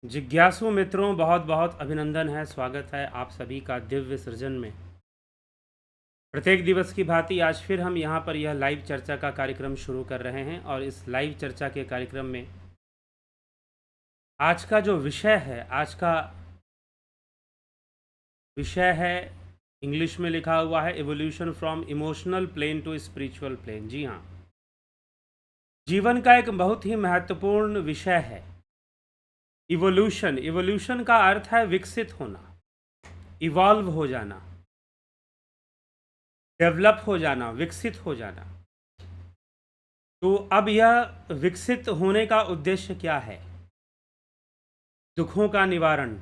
जिज्ञासु मित्रों, बहुत बहुत अभिनंदन है, स्वागत है आप सभी का दिव्य सृजन में। प्रत्येक दिवस की भांति आज फिर हम यहाँ पर यह लाइव चर्चा का कार्यक्रम शुरू कर रहे हैं और इस लाइव चर्चा के कार्यक्रम में आज का जो विषय है, इंग्लिश में लिखा हुआ है evolution from emotional plane to spiritual plane. जी हाँ, जीवन का एक बहुत ही महत्वपूर्ण विषय है इवोल्यूशन। इवोल्यूशन का अर्थ है विकसित होना, इवॉल्व हो जाना, डेवलप हो जाना, विकसित हो जाना। तो अब यह विकसित होने का उद्देश्य क्या है? दुखों का निवारण।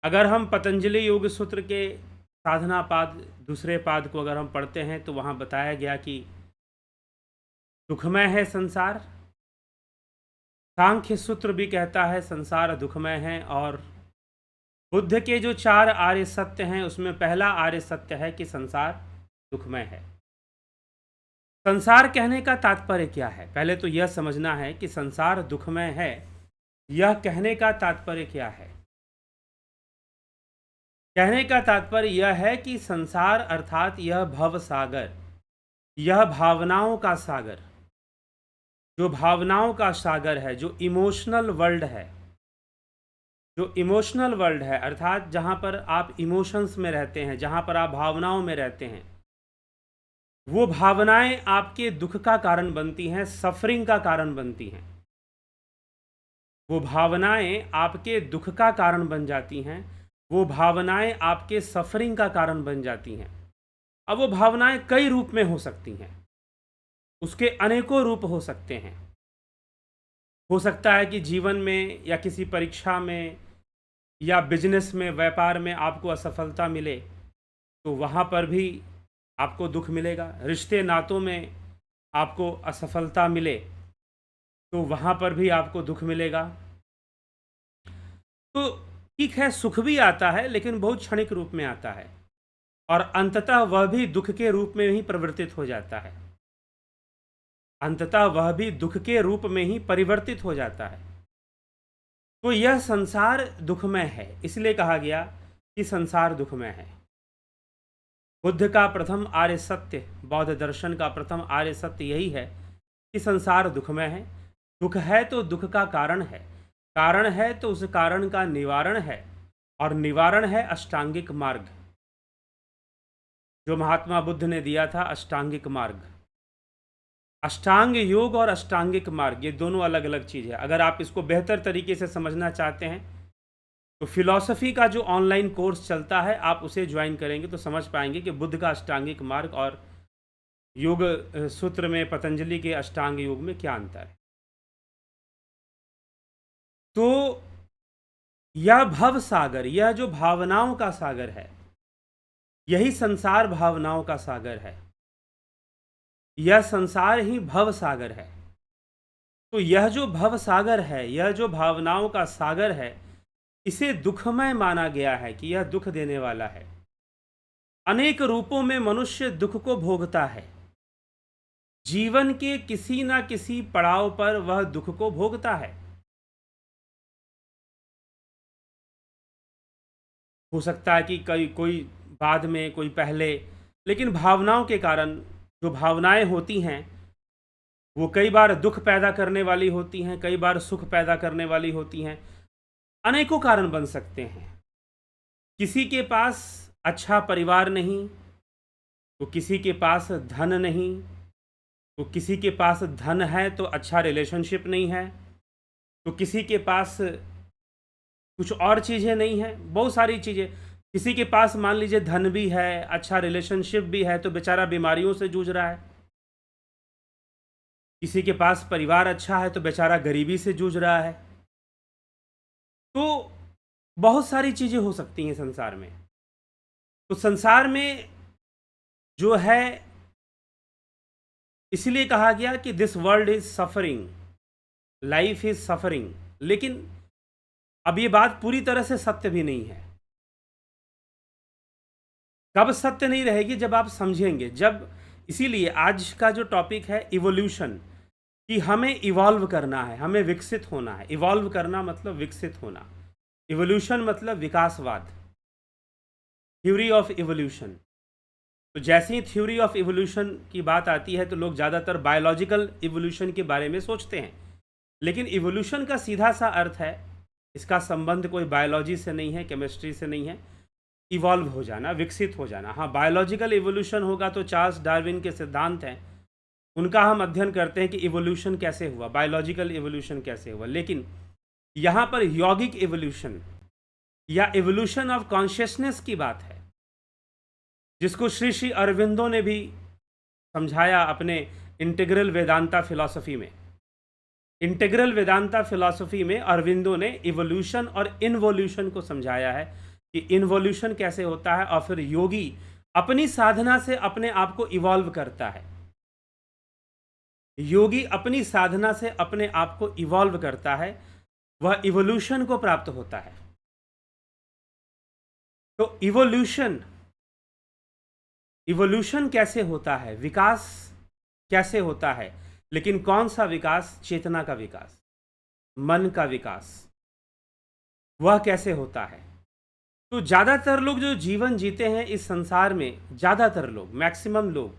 अगर हम पतंजलि योग सूत्र के साधना पाद दूसरे पाद को अगर हम पढ़ते हैं तो वहाँ बताया गया कि दुखमय है संसार। सांख्य सूत्र भी कहता है संसार दुखमय है। और बुद्ध के जो 4 आर्य सत्य हैं उसमें पहला आर्य सत्य है कि संसार दुखमय है। संसार कहने का तात्पर्य क्या है? पहले तो यह समझना है कि संसार दुखमय है, यह कहने का तात्पर्य क्या है? कहने का तात्पर्य यह है कि संसार अर्थात यह भव सागर, यह भावनाओं का सागर, जो भावनाओं का सागर है, जो इमोशनल वर्ल्ड है, जो इमोशनल वर्ल्ड है अर्थात जहाँ पर आप इमोशंस में रहते हैं, जहाँ पर आप भावनाओं में रहते हैं, वो भावनाएं आपके दुख का कारण बनती हैं, सफरिंग का कारण बनती हैं। वो भावनाएं आपके दुख का कारण बन जाती हैं, वो भावनाएं आपके सफरिंग का कारण बन जाती हैं। अब वो भावनाएं कई रूप में हो सकती हैं, उसके अनेकों रूप हो सकते हैं। हो सकता है कि जीवन में या किसी परीक्षा में या बिजनेस में, व्यापार में आपको असफलता मिले तो वहाँ पर भी आपको दुख मिलेगा। रिश्ते नातों में आपको असफलता मिले तो वहाँ पर भी आपको दुख मिलेगा। तो ठीक है, सुख भी आता है लेकिन बहुत क्षणिक रूप में आता है और अंततः वह भी दुख के रूप में ही परिवर्तित हो जाता है। अंततः वह भी दुख के रूप में ही परिवर्तित हो जाता है। तो यह संसार दुखमय है, इसलिए कहा गया कि संसार दुखमय है। बुद्ध का प्रथम आर्य सत्य, बौद्ध दर्शन का प्रथम आर्य सत्य यही है कि संसार दुखमय है। दुख है तो दुख का कारण है, कारण है तो उस कारण का निवारण है, और निवारण है अष्टांगिक मार्ग, जो महात्मा बुद्ध ने दिया था, अष्टांगिक मार्ग। अष्टांग योग और अष्टांगिक मार्ग ये दोनों अलग अलग चीज़ है। अगर आप इसको बेहतर तरीके से समझना चाहते हैं तो फिलॉसफी का जो ऑनलाइन कोर्स चलता है आप उसे ज्वाइन करेंगे तो समझ पाएंगे कि बुद्ध का अष्टांगिक मार्ग और योग सूत्र में पतंजलि के अष्टांग योग में क्या अंतर है। तो यह भव सागर, यह जो भावनाओं का सागर है, यही संसार भावनाओं का सागर है, यह संसार ही भव सागर है। तो यह जो भव सागर है, यह जो भावनाओं का सागर है, इसे दुखमय माना गया है कि यह दुख देने वाला है। अनेक रूपों में मनुष्य दुख को भोगता है। जीवन के किसी ना किसी पड़ाव पर वह दुख को भोगता है। हो सकता है कि कोई बाद में, कोई पहले, लेकिन भावनाओं के कारण, जो भावनाएं होती हैं वो कई बार दुख पैदा करने वाली होती हैं, कई बार सुख पैदा करने वाली होती हैं। अनेकों कारण बन सकते हैं। किसी के पास अच्छा परिवार नहीं तो किसी के पास धन नहीं, तो किसी के पास धन है तो अच्छा रिलेशनशिप नहीं है, तो किसी के पास कुछ और चीज़ें नहीं हैं, बहुत सारी चीज़ें। किसी के पास मान लीजिए धन भी है, अच्छा रिलेशनशिप भी है, तो बेचारा बीमारियों से जूझ रहा है। किसी के पास परिवार अच्छा है तो बेचारा गरीबी से जूझ रहा है। तो बहुत सारी चीज़ें हो सकती हैं संसार में। तो संसार में जो है, इसलिए कहा गया कि this world is suffering, life is suffering. लेकिन अब ये बात पूरी तरह से सत्य भी नहीं है। कब सत्य नहीं रहेगी? जब आप समझेंगे, जब, इसीलिए आज का जो टॉपिक है इवोल्यूशन, कि हमें इवॉल्व करना है, हमें विकसित होना है। इवॉल्व करना मतलब विकसित होना। इवोल्यूशन मतलब विकासवाद, थ्योरी ऑफ इवोल्यूशन। तो जैसे ही थ्योरी ऑफ इवोल्यूशन की बात आती है तो लोग ज़्यादातर बायोलॉजिकल इवोल्यूशन के बारे में सोचते हैं, लेकिन इवोल्यूशन का सीधा सा अर्थ है, इसका संबंध कोई बायोलॉजी से नहीं है, केमिस्ट्री से नहीं है। इवॉल्व हो जाना, विकसित हो जाना। हाँ, बायोलॉजिकल इवोल्यूशन होगा तो चार्ल्स डार्विन के सिद्धांत हैं, उनका हम अध्ययन करते हैं कि इवोल्यूशन कैसे हुआ, बायोलॉजिकल इवोल्यूशन कैसे हुआ। लेकिन यहाँ पर यौगिक इवोल्यूशन या इवोल्यूशन ऑफ कॉन्शियसनेस की बात है, जिसको श्री श्री अरविंदो ने भी समझाया अपने इंटीग्रल वेदांता फिलॉसफी में। इंटीग्रल वेदांता फिलॉसफी में अरविंदो ने इवोल्यूशन और इनवोल्यूशन को समझाया है कि इनवोल्यूशन कैसे होता है, और फिर योगी अपनी साधना से अपने आप को इवॉल्व करता है। योगी अपनी साधना से अपने आप को इवॉल्व करता है, वह इवोल्यूशन को प्राप्त होता है। तो इवोल्यूशन कैसे होता है, विकास कैसे होता है, लेकिन कौन सा विकास? चेतना का विकास, मन का विकास, वह कैसे होता है? तो ज़्यादातर लोग जो जीवन जीते हैं इस संसार में, ज़्यादातर लोग, मैक्सिमम लोग,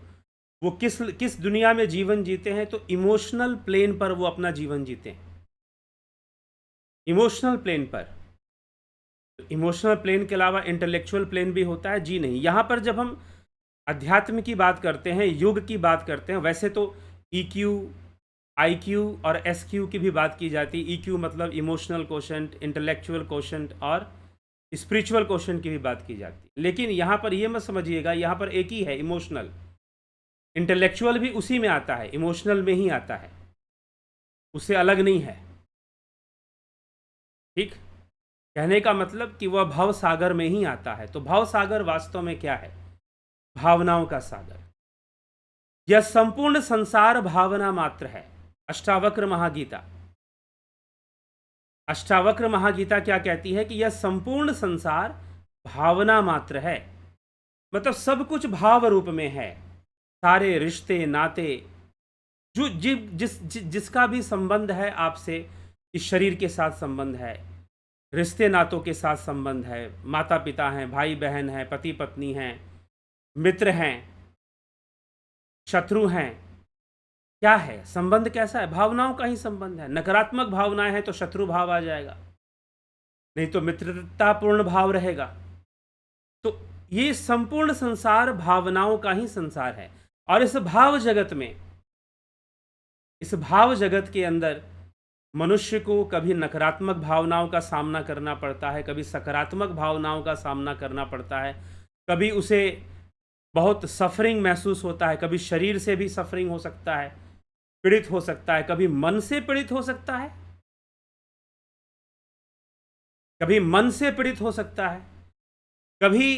वो किस दुनिया में जीवन जीते हैं? तो इमोशनल प्लेन पर वो अपना जीवन जीते हैं। इमोशनल प्लेन पर। इमोशनल प्लेन के अलावा इंटेलेक्चुअल प्लेन भी होता है? जी नहीं। यहाँ पर जब हम अध्यात्म की बात करते हैं, युग की बात करते हैं, वैसे तो EQ, IQ और SQ की भी बात की जाती है। EQ मतलब इमोशनल कोशेंट, इंटेलेक्चुअल कोशेंट और स्पिरिचुअल कोशेंट की भी बात की जाती है। लेकिन यहाँ पर ये मत समझिएगा, यहाँ पर एक ही है, इमोशनल। इंटेलेक्चुअल भी उसी में आता है, इमोशनल में ही आता है, उससे अलग नहीं है। ठीक, कहने का मतलब कि वह भव सागर में ही आता है। तो भव सागर वास्तव में क्या है? भावनाओं का सागर। यह संपूर्ण संसार भावना मात्र है। अष्टावक्र महागीता, अष्टावक्र महागीता क्या कहती है कि यह संपूर्ण संसार भावना मात्र है। मतलब सब कुछ भाव रूप में है। सारे रिश्ते नाते जो जिसका भी संबंध है आपसे, इस शरीर के साथ संबंध है, रिश्ते नातों के साथ संबंध है, माता पिता हैं, भाई बहन हैं, पति पत्नी हैं, मित्र हैं, शत्रु हैं, क्या है संबंध? कैसा है? भावनाओं का ही संबंध है। नकारात्मक भावनाएं हैं तो शत्रु भाव आ जाएगा, नहीं तो मित्रतापूर्ण भाव रहेगा। तो ये संपूर्ण संसार भावनाओं का ही संसार है। और इस भाव जगत के अंदर मनुष्य को कभी नकारात्मक भावनाओं का सामना करना पड़ता है, कभी सकारात्मक भावनाओं का सामना करना पड़ता है, कभी उसे बहुत सफरिंग महसूस होता है, कभी शरीर से भी सफरिंग हो सकता है, पीड़ित हो सकता है, कभी मन से पीड़ित हो सकता है, कभी मन से पीड़ित हो सकता है, कभी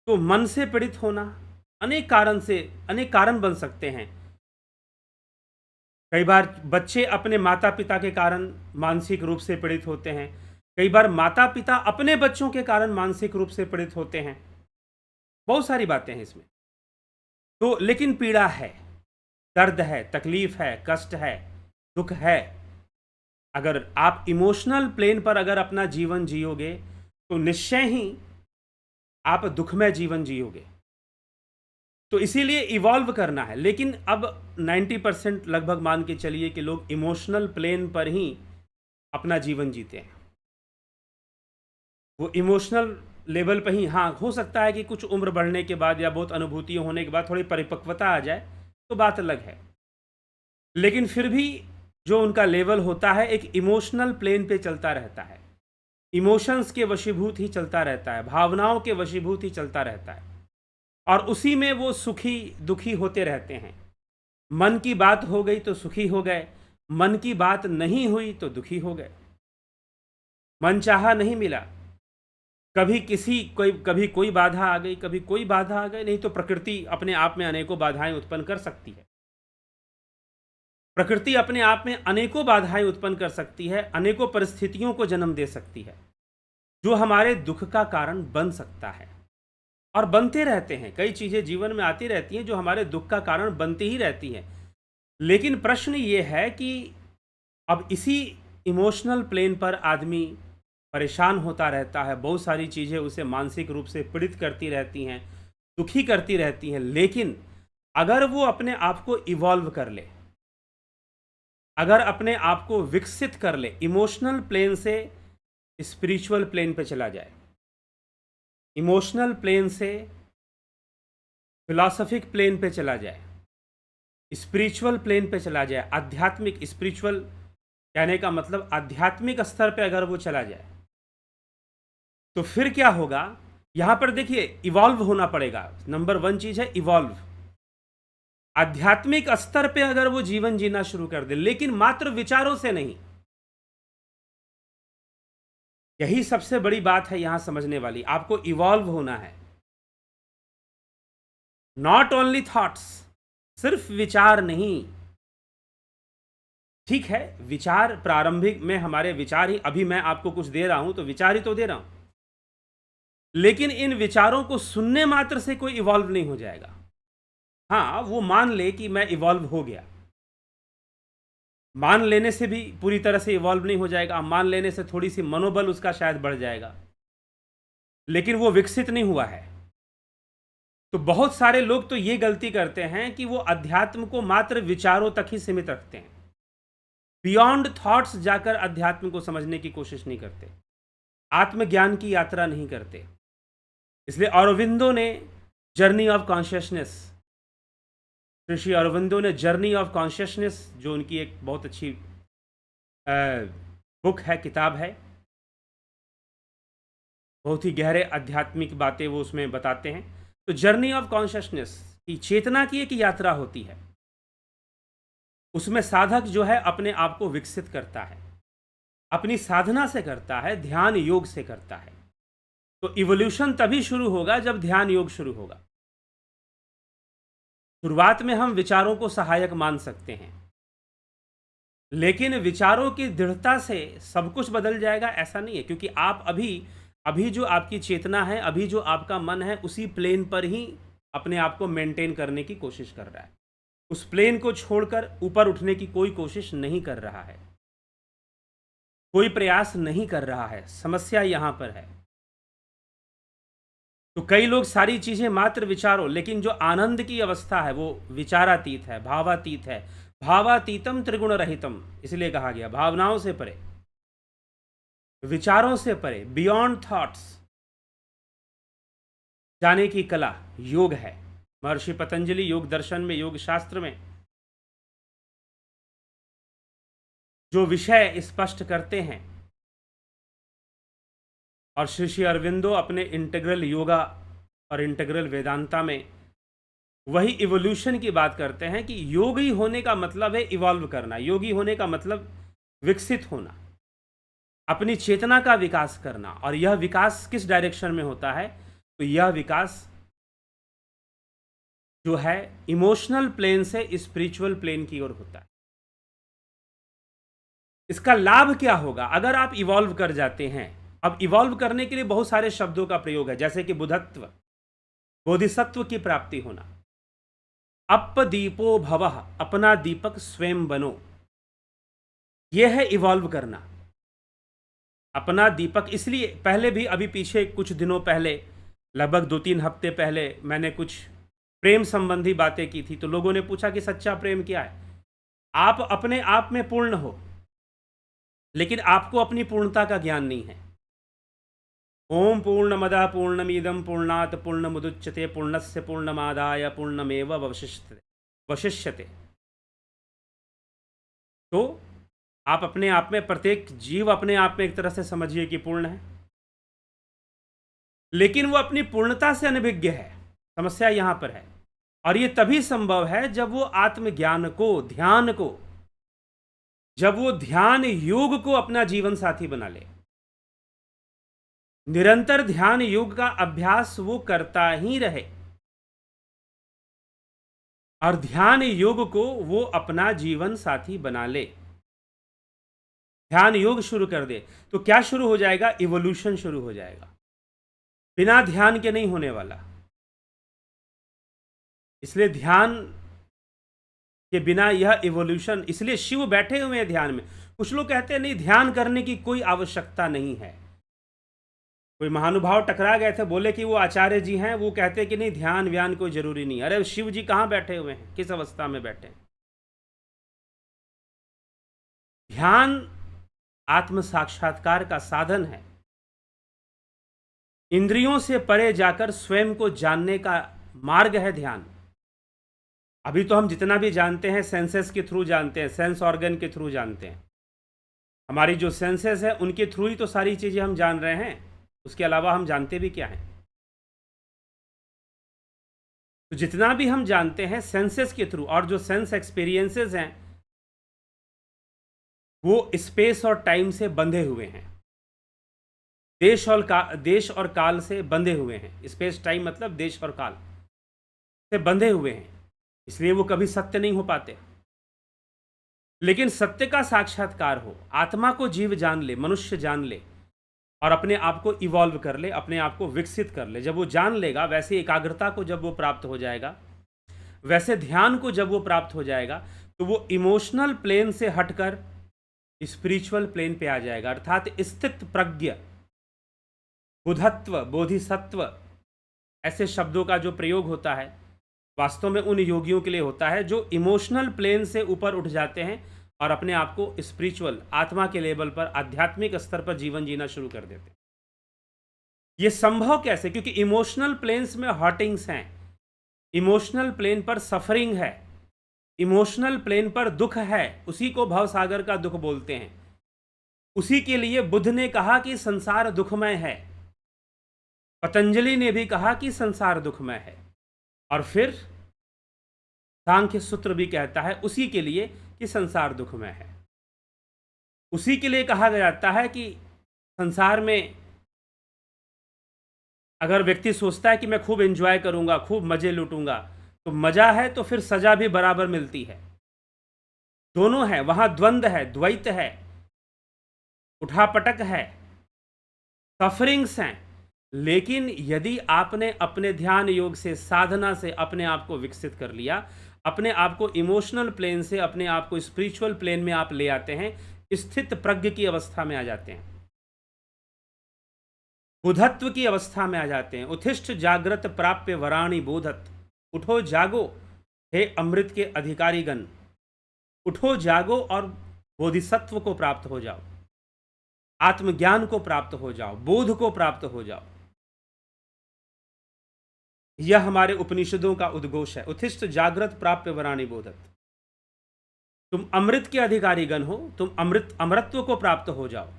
तो मन से पीड़ित होना अनेक कारण बन सकते हैं। कई बार बच्चे अपने माता पिता के कारण मानसिक रूप से पीड़ित होते हैं, कई बार माता पिता अपने बच्चों के कारण मानसिक रूप से पीड़ित होते हैं। बहुत सारी बातें हैं इसमें। तो लेकिन पीड़ा है, दर्द है, तकलीफ है, कष्ट है, दुख है। अगर आप इमोशनल प्लेन पर अगर अपना जीवन जियोगे तो निश्चय ही आप दुखमय जीवन जियोगे। तो इसीलिए इवॉल्व करना है। लेकिन अब 90% लगभग मान के चलिए कि लोग इमोशनल प्लेन पर ही अपना जीवन जीते हैं। वो इमोशनल लेवल पर ही, हाँ हो सकता है कि कुछ उम्र बढ़ने के बाद या बहुत अनुभूतियाँ होने के बाद थोड़ी परिपक्वता आ जाए तो बात अलग है, लेकिन फिर भी जो उनका लेवल होता है एक इमोशनल प्लेन पे चलता रहता है, इमोशंस के वशीभूत ही चलता रहता है, भावनाओं के वशीभूत ही चलता रहता है, और उसी में वो सुखी दुखी होते रहते हैं। मन की बात हो गई तो सुखी हो गए, मन की बात नहीं हुई तो दुखी हो गए, मन चाहा नहीं मिला, कभी कोई बाधा आ गई, कभी कोई बाधा आ गई। नहीं तो प्रकृति अपने आप में अनेकों बाधाएं उत्पन्न कर सकती है। प्रकृति अपने आप में अनेकों बाधाएं उत्पन्न कर सकती है, अनेकों परिस्थितियों को जन्म दे सकती है जो हमारे दुख का कारण बन सकता है, और बनते रहते हैं। कई चीज़ें जीवन में आती रहती हैं जो हमारे दुख का कारण बनती ही रहती हैं। लेकिन प्रश्न ये है कि अब इसी इमोशनल प्लेन पर आदमी परेशान होता रहता है, बहुत सारी चीज़ें उसे मानसिक रूप से पीड़ित करती रहती हैं, दुखी करती रहती हैं। लेकिन अगर वो अपने आप को इवॉल्व कर ले, अगर अपने आप को विकसित कर ले, इमोशनल प्लेन से स्पिरिचुअल प्लेन पे चला जाए, इमोशनल प्लेन से फिलॉसफिक प्लेन पे चला जाए, स्पिरिचुअल प्लेन पे चला जाए, आध्यात्मिक, स्पिरिचुअल कहने का मतलब आध्यात्मिक स्तर पे अगर वो चला जाए, तो फिर क्या होगा? यहां पर देखिए, इवॉल्व होना पड़ेगा। नंबर 1 चीज है इवॉल्व। आध्यात्मिक स्तर पे अगर वो जीवन जीना शुरू कर दे, लेकिन मात्र विचारों से नहीं। यही सबसे बड़ी बात है यहां समझने वाली। आपको इवॉल्व होना है, नॉट ओनली थॉट्स, सिर्फ विचार नहीं। ठीक है, विचार प्रारंभिक में हमारे विचार ही, अभी मैं आपको कुछ दे रहा हूं तो विचार ही तो दे रहा हूं, लेकिन इन विचारों को सुनने मात्र से कोई इवॉल्व नहीं हो जाएगा। हाँ, वो मान ले कि मैं इवॉल्व हो गया, मान लेने से भी पूरी तरह से इवॉल्व नहीं हो जाएगा। मान लेने से थोड़ी सी मनोबल उसका शायद बढ़ जाएगा, लेकिन वो विकसित नहीं हुआ है। तो बहुत सारे लोग तो ये गलती करते हैं कि वो अध्यात्म को मात्र विचारों तक ही सीमित रखते हैं, बियॉन्ड थॉट्स जाकर अध्यात्म को समझने की कोशिश नहीं करते, आत्मज्ञान की यात्रा नहीं करते। इसलिए अरविंदो ने जर्नी ऑफ कॉन्शियसनेस, ऋषि अरविंदो ने जर्नी ऑफ कॉन्शियसनेस, जो उनकी एक बहुत अच्छी बुक है, किताब है, बहुत ही गहरे आध्यात्मिक बातें वो उसमें बताते हैं। तो जर्नी ऑफ कॉन्शियसनेस की चेतना की एक यात्रा होती है, उसमें साधक जो है अपने आप को विकसित करता है, अपनी साधना से करता है, ध्यान योग से करता है। तो इवोल्यूशन तभी शुरू होगा जब ध्यान योग शुरू होगा। शुरुआत में हम विचारों को सहायक मान सकते हैं, लेकिन विचारों की दृढ़ता से सब कुछ बदल जाएगा ऐसा नहीं है, क्योंकि आप अभी जो आपकी चेतना है, अभी जो आपका मन है, उसी प्लेन पर ही अपने आप को मेंटेन करने की कोशिश कर रहा है। उस प्लेन को छोड़कर ऊपर उठने की कोई कोशिश नहीं कर रहा है, कोई प्रयास नहीं कर रहा है। समस्या यहां पर है। तो कई लोग सारी चीजें मात्र विचारों, लेकिन जो आनंद की अवस्था है वो विचारातीत है, भावातीत है। भावातीतम त्रिगुण रहितम, इसलिए कहा गया भावनाओं से परे, विचारों से परे, बियॉन्ड थॉट्स जाने की कला योग है। महर्षि पतंजलि योग दर्शन में, योग शास्त्र में जो विषय स्पष्ट करते हैं, और श्री श्री अरविंदो अपने इंटीग्रल योगा और इंटीग्रल वेदांता में वही इवोल्यूशन की बात करते हैं कि योगी होने का मतलब है इवॉल्व करना, योगी होने का मतलब विकसित होना, अपनी चेतना का विकास करना। और यह विकास किस डायरेक्शन में होता है? तो यह विकास जो है इमोशनल प्लेन से स्पिरिचुअल प्लेन की ओर होता है। इसका लाभ क्या होगा अगर आप इवॉल्व कर जाते हैं? अब इवॉल्व करने के लिए बहुत सारे शब्दों का प्रयोग है, जैसे कि बुद्धत्व, बोधिसत्व की प्राप्ति होना, अपदीपो भवः, अपना दीपक स्वयं बनो, यह है इवॉल्व करना, अपना दीपक। इसलिए पहले भी, अभी पीछे कुछ दिनों पहले, लगभग 2-3 हफ्ते पहले मैंने कुछ प्रेम संबंधी बातें की थी, तो लोगों ने पूछा कि सच्चा प्रेम क्या है? आप अपने आप में पूर्ण हो, लेकिन आपको अपनी पूर्णता का ज्ञान नहीं है। ओम पूर्णमदः पूर्णमिदं पूर्णात् पूर्णमुदच्यते पूर्णस्य पूर्णमादाय पूर्णमेव वशिष्यते। तो आप अपने आप में, प्रत्येक जीव अपने आप में एक तरह से समझिए कि पूर्ण है, लेकिन वो अपनी पूर्णता से अनभिज्ञ है। समस्या यहां पर है। और ये तभी संभव है जब वो आत्मज्ञान को, ध्यान को, जब वो ध्यान योग को अपना जीवन साथी बना ले। निरंतर ध्यान योग का अभ्यास वो करता ही रहे और ध्यान योग को वो अपना जीवन साथी बना ले, ध्यान योग शुरू कर दे, तो क्या शुरू हो जाएगा? इवोल्यूशन शुरू हो जाएगा। बिना ध्यान के नहीं होने वाला। इसलिए ध्यान कि बिना यह इवोल्यूशन, इसलिए शिव बैठे हुए हैं ध्यान में। कुछ लोग कहते हैं नहीं, ध्यान करने की कोई आवश्यकता नहीं है। कोई महानुभाव टकरा गए थे, बोले कि वो आचार्य जी हैं, वो कहते हैं कि नहीं, ध्यान व्यान कोई जरूरी नहीं। अरे शिव जी कहाँ बैठे हुए हैं, किस अवस्था में बैठे हैं? ध्यान आत्म साक्षात्कार का साधन है। इंद्रियों से परे जाकर स्वयं को जानने का मार्ग है ध्यान। अभी तो हम जितना भी जानते हैं सेंसेस के थ्रू जानते हैं, सेंस ऑर्गन के थ्रू जानते हैं। हमारी जो सेंसेस है उनके थ्रू ही तो सारी चीजें हम जान रहे हैं, उसके अलावा हम जानते भी क्या हैं? तो जितना भी हम जानते हैं सेंसेस के थ्रू, और जो सेंस एक्सपीरियंसेस हैं वो स्पेस और टाइम से बंधे हुए हैं, देश और काल से बंधे हुए हैं। स्पेस टाइम मतलब देश और काल से बंधे हुए हैं, इसलिए वो कभी सत्य नहीं हो पाते। लेकिन सत्य का साक्षात्कार हो, आत्मा को जीव जान ले, मनुष्य जान ले, और अपने आप को इवॉल्व कर ले, अपने आप को विकसित कर ले। जब वो जान लेगा, वैसे एकाग्रता को जब वो प्राप्त हो जाएगा, वैसे ध्यान को जब वो प्राप्त हो जाएगा, तो वो इमोशनल प्लेन से हटकर स्पिरिचुअल प्लेन पे आ जाएगा। अर्थात स्थित प्रज्ञ, बुधत्व, बोधिसत्व, ऐसे शब्दों का जो प्रयोग होता है वास्तव में उन योगियों के लिए होता है जो इमोशनल प्लेन से ऊपर उठ जाते हैं और अपने आप को स्पिरिचुअल, आत्मा के लेवल पर, आध्यात्मिक स्तर पर जीवन जीना शुरू कर देते हैं। ये संभव कैसे? क्योंकि इमोशनल प्लेन्स में हर्टिंग्स हैं, इमोशनल प्लेन पर सफरिंग है, इमोशनल प्लेन पर दुख है। उसी को भवसागर का दुख बोलते हैं। उसी के लिए बुद्ध ने कहा कि संसार दुखमय है, पतंजलि ने भी कहा कि संसार दुखमय है, और फिर सांख्य सूत्र भी कहता है उसी के लिए कि संसार दुखमय है। उसी के लिए कहा जाता है कि संसार में अगर व्यक्ति सोचता है कि मैं खूब एंजॉय करूंगा, खूब मजे लूटूंगा, तो मजा है तो फिर सजा भी बराबर मिलती है। दोनों है, वहां द्वंद्व है, द्वैत है, उठापटक है, सफरिंग्स हैं। लेकिन यदि आपने अपने ध्यान योग से, साधना से अपने आप को विकसित कर लिया, अपने आप को इमोशनल प्लेन से अपने आप को स्पिरिचुअल प्लेन में आप ले आते हैं, स्थित प्रज्ञ की अवस्था में आ जाते हैं, बुधत्व की अवस्था में आ जाते हैं। उत्तिष्ठ जागृत प्राप्य वराणि बोधत, उठो जागो हे अमृत के अधिकारीगण, उठो जागो और बोधिसत्व को प्राप्त हो जाओ, आत्मज्ञान को प्राप्त हो जाओ, बोध को प्राप्त हो जाओ। यह हमारे उपनिषदों का उद्घोष है। उत्तिष्ठ जागृत प्राप्य वराणि बोधत, तुम अमृत के अधिकारीगण हो, तुम अमृतत्व को प्राप्त हो जाओ।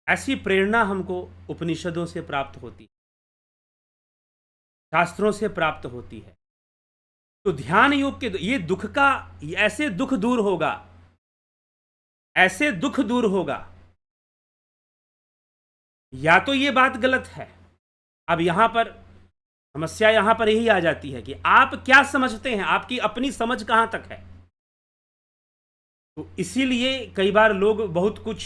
ऐसी प्रेरणा हमको उपनिषदों से प्राप्त होती है, शास्त्रों से प्राप्त होती है। तो ध्यान योग के ये दुख का, ऐसे दुख दूर होगा, ऐसे दुख दूर होगा। या तो ये बात गलत है। अब यहां पर समस्या यहां पर यही आ जाती है कि आप क्या समझते हैं, आपकी अपनी समझ कहां तक है। तो इसीलिए कई बार लोग बहुत कुछ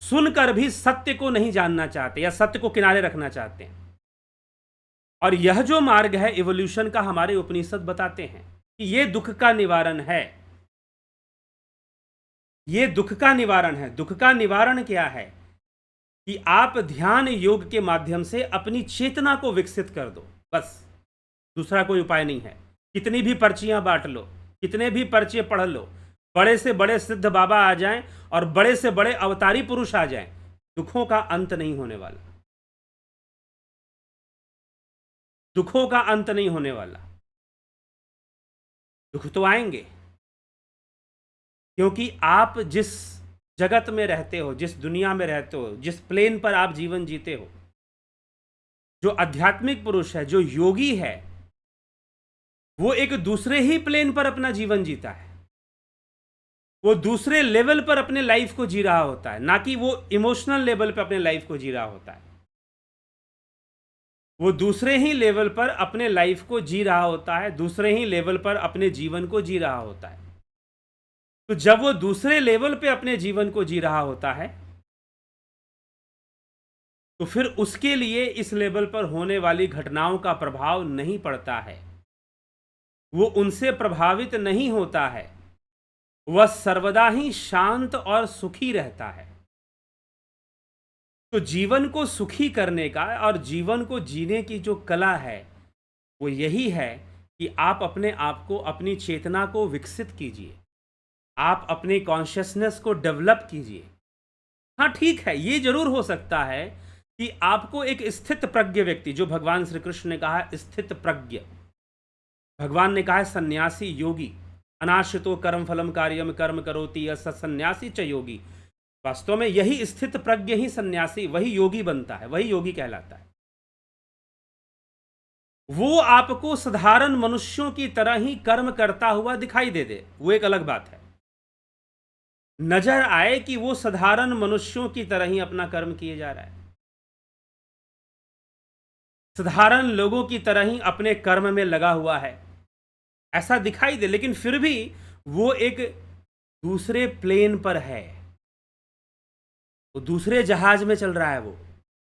सुनकर भी सत्य को नहीं जानना चाहते या सत्य को किनारे रखना चाहते हैं। और यह जो मार्ग है इवोल्यूशन का, हमारे उपनिषद बताते हैं कि यह दुख का निवारण है। यह दुख का निवारण है। दुख का निवारण क्या है? कि आप ध्यान योग के माध्यम से अपनी चेतना को विकसित कर दो, बस। दूसरा कोई उपाय नहीं है। कितनी भी पर्चियां बांट लो, कितने भी पर्चे पढ़ लो, बड़े से बड़े सिद्ध बाबा आ जाएं और बड़े से बड़े अवतारी पुरुष आ जाएं, दुखों का अंत नहीं होने वाला। दुखों का अंत नहीं होने वाला। दुख तो आएंगे, क्योंकि आप जिस जगत में रहते हो, जिस दुनिया में रहते हो, जिस प्लेन पर आप जीवन जीते हो, जो आध्यात्मिक पुरुष है, जो योगी है, वो एक दूसरे ही प्लेन पर अपना जीवन जीता है। वो दूसरे लेवल पर अपने लाइफ को जी रहा होता है, ना कि वो इमोशनल लेवल पर अपने लाइफ को जी रहा होता है। वो दूसरे ही लेवल पर अपने लाइफ को जी रहा होता है, दूसरे ही लेवल पर अपने जीवन को जी रहा होता है। तो जब वो दूसरे लेवल पे अपने जीवन को जी रहा होता है, तो फिर उसके लिए इस लेवल पर होने वाली घटनाओं का प्रभाव नहीं पड़ता है। वो उनसे प्रभावित नहीं होता है, वह सर्वदा ही शांत और सुखी रहता है। तो जीवन को सुखी करने का और जीवन को जीने की जो कला है, वो यही है कि आप अपने आप को, अपनी चेतना को विकसित कीजिए, आप अपने कॉन्शियसनेस को डेवलप कीजिए। हाँ, ठीक है, ये जरूर हो सकता है कि आपको एक स्थित प्रज्ञ व्यक्ति, जो भगवान श्री कृष्ण ने कहा स्थित प्रज्ञ, भगवान ने कहा है सन्यासी योगी, अनाश्रितो कर्म फलम कार्यम कर्म करोति यः स सन्यासी च योगी। वास्तव में यही स्थित प्रज्ञ ही सन्यासी, वही योगी बनता है, वही योगी कहलाता है। वो आपको साधारण मनुष्यों की तरह ही कर्म करता हुआ दिखाई दे, वो एक अलग बात है। नजर आए कि वो साधारण मनुष्यों की तरह ही अपना कर्म किए जा रहा है, साधारण लोगों की तरह ही अपने कर्म में लगा हुआ है, ऐसा दिखाई दे, लेकिन फिर भी वो एक दूसरे प्लेन पर है, वो दूसरे जहाज में चल रहा है, वो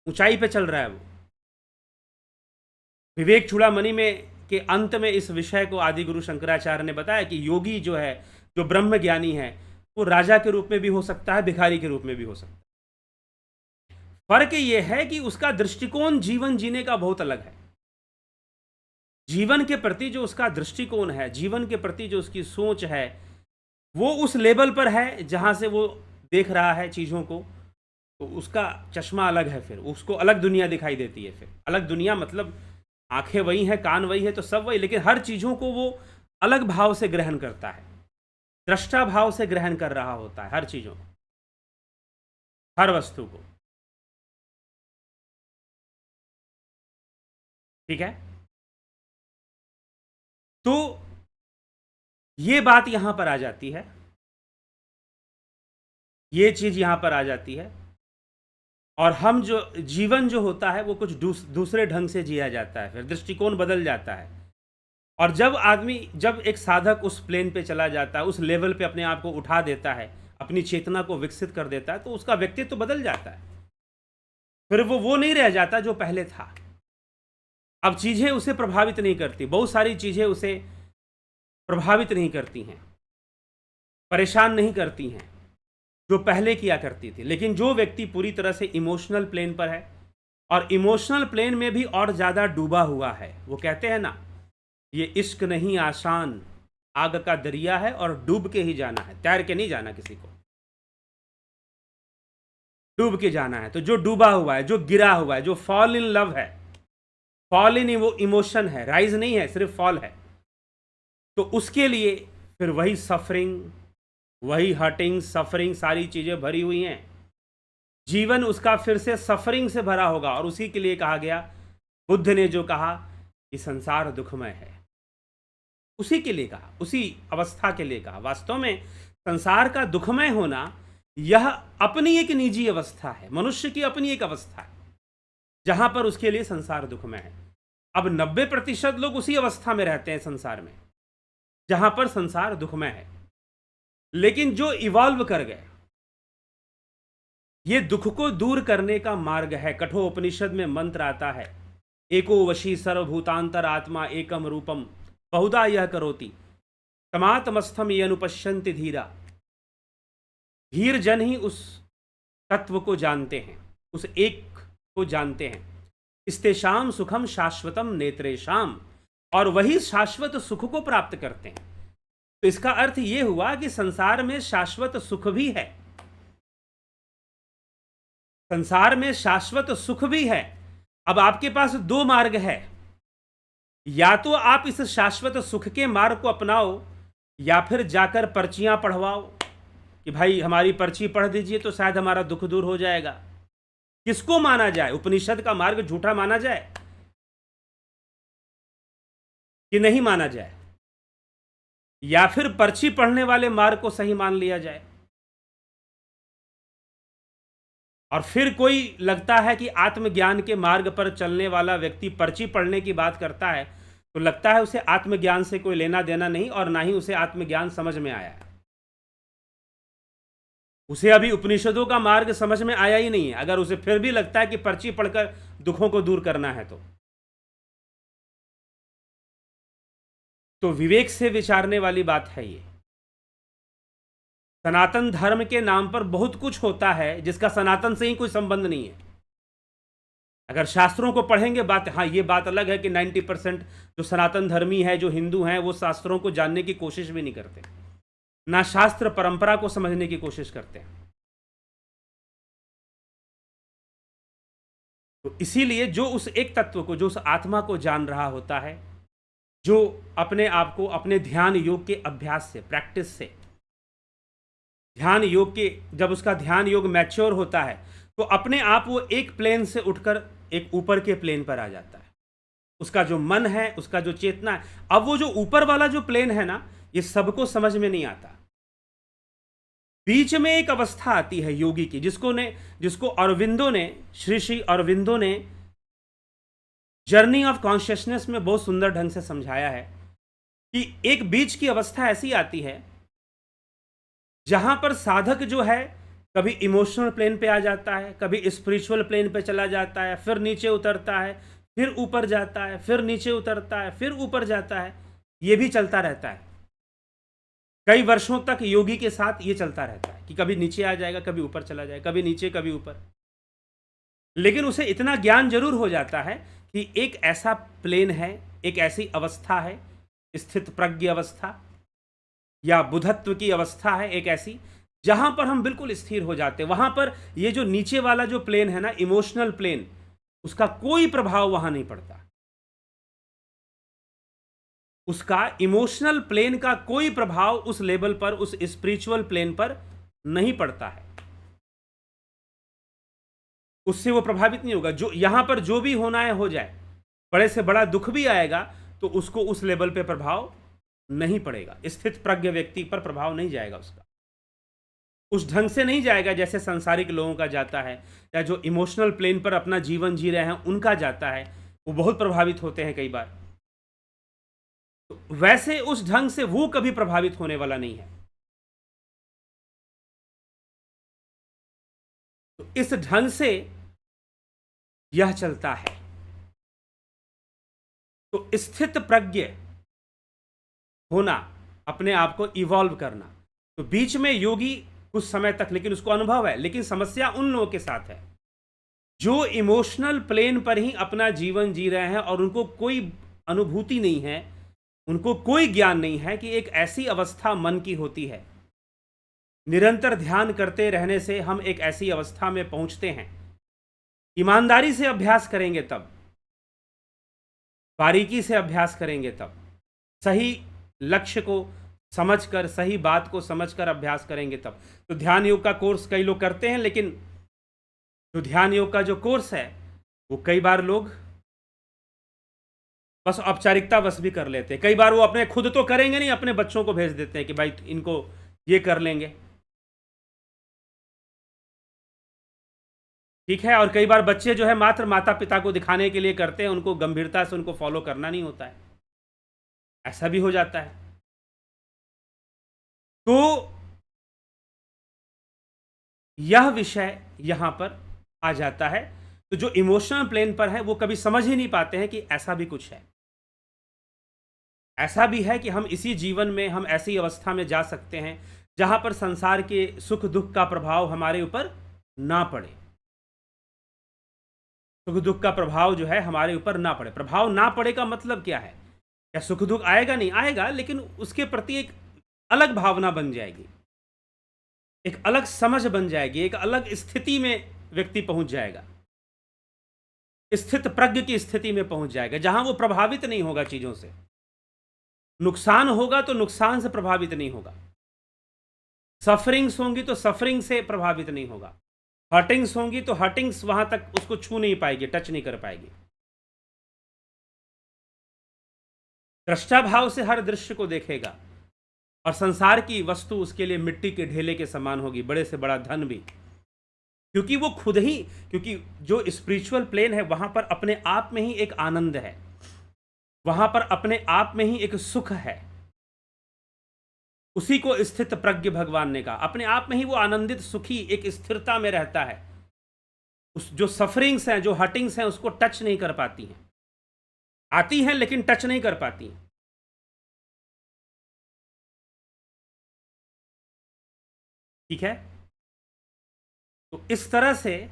ऊंचाई पे चल रहा है। वो विवेक चूड़ामणि में के अंत में इस विषय को आदि गुरु शंकराचार्य ने बताया कि योगी जो है, जो ब्रह्म ज्ञानी है, वो राजा के रूप में भी हो सकता है, भिखारी के रूप में भी हो सकता है। फर्क ये है कि उसका दृष्टिकोण जीवन जीने का बहुत अलग है। जीवन के प्रति जो उसका दृष्टिकोण है, जीवन के प्रति जो उसकी सोच है, वो उस लेवल पर है जहां से वो देख रहा है चीजों को, तो उसका चश्मा अलग है, फिर उसको अलग दुनिया दिखाई देती है। फिर अलग दुनिया मतलब आंखें वही हैं, कान वही है, तो सब वही, लेकिन हर चीजों को वो अलग भाव से ग्रहण करता है, दृष्टा भाव से ग्रहण कर रहा होता है हर चीजों को, हर वस्तु को। ठीक है, तो ये बात यहां पर आ जाती है, ये चीज यहां पर आ जाती है, और हम जो जीवन जो होता है वो कुछ दूसरे ढंग से जिया जाता है, फिर दृष्टिकोण बदल जाता है। और जब एक साधक उस प्लेन पे चला जाता है, उस लेवल पे अपने आप को उठा देता है, अपनी चेतना को विकसित कर देता है, तो उसका व्यक्तित्व तो बदल जाता है। फिर वो नहीं रह जाता जो पहले था। अब चीजें उसे प्रभावित नहीं करती, बहुत सारी चीजें उसे प्रभावित नहीं करती हैं, परेशान नहीं करती हैं, जो पहले किया करती थी। लेकिन जो व्यक्ति पूरी तरह से इमोशनल प्लेन पर है, और इमोशनल प्लेन में भी और ज़्यादा डूबा हुआ है, वो कहते हैं ना, ये इश्क नहीं आसान, आग का दरिया है और डूब के ही जाना है, तैर के नहीं जाना किसी को, डूब के जाना है। तो जो डूबा हुआ है, जो गिरा हुआ है, जो फॉल इन लव है, फॉल इन वो इमोशन है, राइज नहीं है, सिर्फ फॉल है, तो उसके लिए फिर वही सफरिंग, वही हर्टिंग, सफरिंग, सारी चीजें भरी हुई हैं। जीवन उसका फिर से सफरिंग से भरा होगा, और उसी के लिए कहा गया, बुद्ध ने जो कहा कि संसार दुखमय है, उसी के लिए कहा, उसी अवस्था के लिए कहा। वास्तव में संसार का दुखमय होना यह अपनी एक निजी अवस्था है, मनुष्य की अपनी एक अवस्था है, जहां पर उसके लिए संसार दुखमय है। अब 90% लोग उसी अवस्था में रहते हैं संसार में, जहां पर संसार दुखमय है। लेकिन जो इवॉल्व कर गए, ये दुख को दूर करने का मार्ग है। कठोपनिषद में मंत्र आता है, एको वशी सर्वभूतांतर आत्मा एकम रूपम बहुधा यह करोति तमात्मस्थम ये अनुपश्यन्ति धीरा। धीर जन ही उस तत्व को जानते हैं, उस एक को जानते हैं। इस्तेषाम सुखम शाश्वतम नेत्रेशाम, और वही शाश्वत सुख को प्राप्त करते हैं। तो इसका अर्थ यह हुआ कि संसार में शाश्वत सुख भी है, संसार में शाश्वत सुख भी है। अब आपके पास दो मार्ग है, या तो आप इस शाश्वत सुख के मार्ग को अपनाओ, या फिर जाकर पर्चियां पढ़वाओ कि भाई हमारी पर्ची पढ़ दीजिए तो शायद हमारा दुख दूर हो जाएगा। किसको माना जाए? उपनिषद का मार्ग झूठा माना जाए कि नहीं माना जाए, या फिर पर्ची पढ़ने वाले मार्ग को सही मान लिया जाए? और फिर कोई लगता है कि आत्मज्ञान के मार्ग पर चलने वाला व्यक्ति पर्ची पढ़ने की बात करता है, तो लगता है उसे आत्मज्ञान से कोई लेना देना नहीं, और ना ही उसे आत्मज्ञान समझ में आया है। उसे अभी उपनिषदों का मार्ग समझ में आया ही नहीं है, अगर उसे फिर भी लगता है कि पर्ची पढ़कर दुखों को दूर करना है तो। तो विवेक से विचारने वाली बात है ये। सनातन धर्म के नाम पर बहुत कुछ होता है जिसका सनातन से ही कोई संबंध नहीं है। अगर शास्त्रों को पढ़ेंगे बात, हाँ ये बात अलग है कि 90% जो सनातन धर्मी है, जो हिंदू हैं, वो शास्त्रों को जानने की कोशिश भी नहीं करते, ना शास्त्र परंपरा को समझने की कोशिश करते हैं। तो इसीलिए जो उस एक तत्व को, जो उस आत्मा को जान रहा होता है, जो अपने आप को अपने ध्यान योग के अभ्यास से, प्रैक्टिस से, ध्यान योग के, जब उसका ध्यान योग मैच्योर होता है तो अपने आप वो एक प्लेन से उठकर एक ऊपर के प्लेन पर आ जाता है। उसका जो मन है, उसका जो चेतना है, अब वो जो ऊपर वाला जो प्लेन है ना, ये सबको समझ में नहीं आता। बीच में एक अवस्था आती है योगी की, जिसको अरविंदो ने, श्री श्री अरविंदो ने जर्नी ऑफ कॉन्शियसनेस में बहुत सुंदर ढंग से समझाया है कि एक बीच की अवस्था ऐसी आती है जहां पर साधक जो है कभी इमोशनल प्लेन पे आ जाता है, कभी स्पिरिचुअल प्लेन पे चला जाता है, फिर नीचे उतरता है, फिर ऊपर जाता है, फिर नीचे उतरता है, फिर ऊपर जाता है। ये भी चलता रहता है। कई वर्षों तक योगी के साथ ये चलता रहता है कि कभी नीचे आ जाएगा, कभी ऊपर चला जाएगा, कभी नीचे कभी ऊपर। लेकिन उसे इतना ज्ञान जरूर हो जाता है कि एक ऐसा प्लेन है, एक ऐसी अवस्था है, स्थित प्रज्ञ अवस्था या बुधत्व की अवस्था है, एक ऐसी जहां पर हम बिल्कुल स्थिर हो जाते हैं। वहां पर ये जो नीचे वाला जो प्लेन है ना, इमोशनल प्लेन, उसका कोई प्रभाव वहां नहीं पड़ता। उसका इमोशनल प्लेन का कोई प्रभाव उस लेवल पर, उस स्पिरिचुअल प्लेन पर नहीं पड़ता है। उससे वो प्रभावित नहीं होगा। जो यहां पर जो भी होना है हो जाए, बड़े से बड़ा दुख भी आएगा तो उसको उस लेवल पे प्रभाव नहीं पड़ेगा। स्थित प्रज्ञ व्यक्ति पर प्रभाव नहीं जाएगा उसका, उस ढंग से नहीं जाएगा जैसे सांसारिक लोगों का जाता है, या जो इमोशनल प्लेन पर अपना जीवन जी रहे हैं उनका जाता है। वो बहुत प्रभावित होते हैं कई बार। तो वैसे उस ढंग से वो कभी प्रभावित होने वाला नहीं है। तो इस ढंग से यह चलता है। तो स्थित प्रज्ञ होना, अपने आप को इवॉल्व करना। तो बीच में योगी कुछ समय तक, लेकिन उसको अनुभव है। लेकिन समस्या उन लोगों के साथ है जो इमोशनल प्लेन पर ही अपना जीवन जी रहे हैं और उनको कोई अनुभूति नहीं है, उनको कोई ज्ञान नहीं है कि एक ऐसी अवस्था मन की होती है। निरंतर ध्यान करते रहने से हम एक ऐसी अवस्था में पहुंचते हैं। ईमानदारी से अभ्यास करेंगे तब, बारीकी से अभ्यास करेंगे तब, सही लक्ष्य को समझकर, सही बात को समझकर अभ्यास करेंगे तब। तो ध्यान योग का कोर्स कई लोग करते हैं, लेकिन जो ध्यान योग का जो कोर्स है वो कई बार लोग बस औपचारिकता बस भी कर लेते हैं। कई बार वो अपने खुद तो करेंगे नहीं, अपने बच्चों को भेज देते हैं कि भाई इनको ये कर लेंगे, ठीक है। और कई बार बच्चे जो है मात्र माता पिता को दिखाने के लिए करते हैं, उनको गंभीरता से उनको फॉलो करना नहीं होता है। ऐसा भी हो जाता है। तो यह विषय यहां पर आ जाता है। तो जो इमोशनल प्लेन पर है वो कभी समझ ही नहीं पाते हैं कि ऐसा भी कुछ है। ऐसा भी है कि हम इसी जीवन में हम ऐसी अवस्था में जा सकते हैं जहां पर संसार के सुख दुख का प्रभाव हमारे ऊपर ना पड़े। सुख दुख का प्रभाव जो है हमारे ऊपर ना पड़े। प्रभाव ना पड़े का मतलब क्या है? क्या सुख दुख आएगा? नहीं आएगा, लेकिन उसके प्रति एक अलग भावना बन जाएगी, एक अलग समझ बन जाएगी, एक अलग स्थिति में व्यक्ति पहुंच जाएगा, स्थित प्रज्ञ की स्थिति में पहुंच जाएगा, जहां वो प्रभावित नहीं होगा चीजों से। नुकसान होगा तो नुकसान से प्रभावित नहीं होगा, सफरिंग्स होंगी तो सफरिंग से प्रभावित नहीं होगा, हर्टिंग्स होंगी तो हर्टिंग्स वहां तक उसको छू नहीं पाएगी, टच नहीं कर पाएगी। दृष्टा भाव से हर दृश्य को देखेगा और संसार की वस्तु उसके लिए मिट्टी के ढेले के समान होगी, बड़े से बड़ा धन भी, क्योंकि वो खुद ही, क्योंकि जो स्पिरिचुअल प्लेन है वहां पर अपने आप में ही एक आनंद है, वहां पर अपने आप में ही एक सुख है। उसी को स्थित प्रज्ञ भगवान ने कहा। अपने आप में ही वो आनंदित सुखी एक स्थिरता में रहता है। उस जो सफरिंग्स हैं, जो हर्टिंग्स हैं, उसको टच नहीं कर पाती हैं, आती हैं लेकिन टच नहीं कर पाती हैं। ठीक है। तो इस तरह से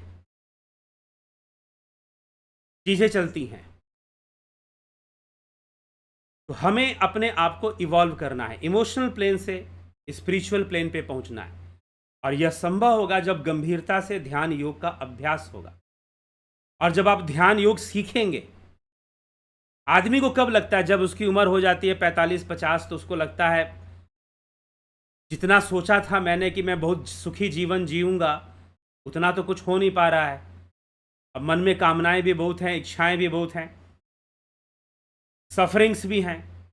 चीजें चलती हैं। तो हमें अपने आप को इवॉल्व करना है, इमोशनल प्लेन से स्पिरिचुअल प्लेन पे पहुंचना है, और यह संभव होगा जब गंभीरता से ध्यान योग का अभ्यास होगा। और जब आप ध्यान योग सीखेंगे, आदमी को कब लगता है, जब उसकी उम्र हो जाती है 45-50, तो उसको लगता है जितना सोचा था मैंने कि मैं बहुत सुखी जीवन जीऊंगा, उतना तो कुछ हो नहीं पा रहा है। अब मन में कामनाएं भी बहुत हैं, इच्छाएं भी बहुत हैं, सफरिंग्स भी हैं।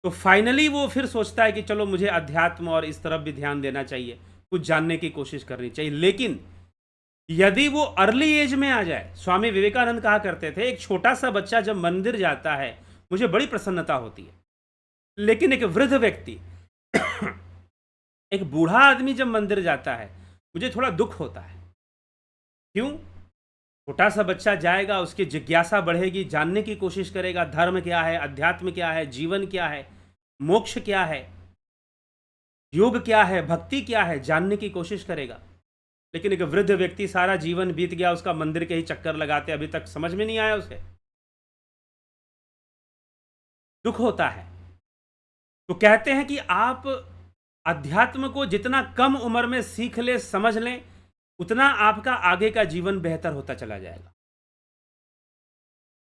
तो फाइनली वो फिर सोचता है कि चलो मुझे अध्यात्म और इस तरफ भी ध्यान देना चाहिए, कुछ जानने की कोशिश करनी चाहिए। लेकिन यदि वो अर्ली एज में आ जाए, स्वामी विवेकानंद कहा करते थे, एक छोटा सा बच्चा जब मंदिर जाता है मुझे बड़ी प्रसन्नता होती है, लेकिन एक वृद्ध व्यक्ति एक बूढ़ा आदमी जब मंदिर जाता है मुझे थोड़ा दुख होता है। क्यों? छोटा सा बच्चा जाएगा, उसकी जिज्ञासा बढ़ेगी, जानने की कोशिश करेगा, धर्म क्या है, अध्यात्म क्या है, जीवन क्या है, मोक्ष क्या है, योग क्या है, भक्ति क्या है, जानने की कोशिश करेगा। लेकिन एक वृद्ध व्यक्ति, सारा जीवन बीत गया उसका मंदिर के ही चक्कर लगाते, अभी तक समझ में नहीं आया उसे, दुख होता है। तो कहते हैं कि आप अध्यात्म को जितना कम उम्र में सीख ले, समझ लें, उतना आपका आगे का जीवन बेहतर होता चला जाएगा,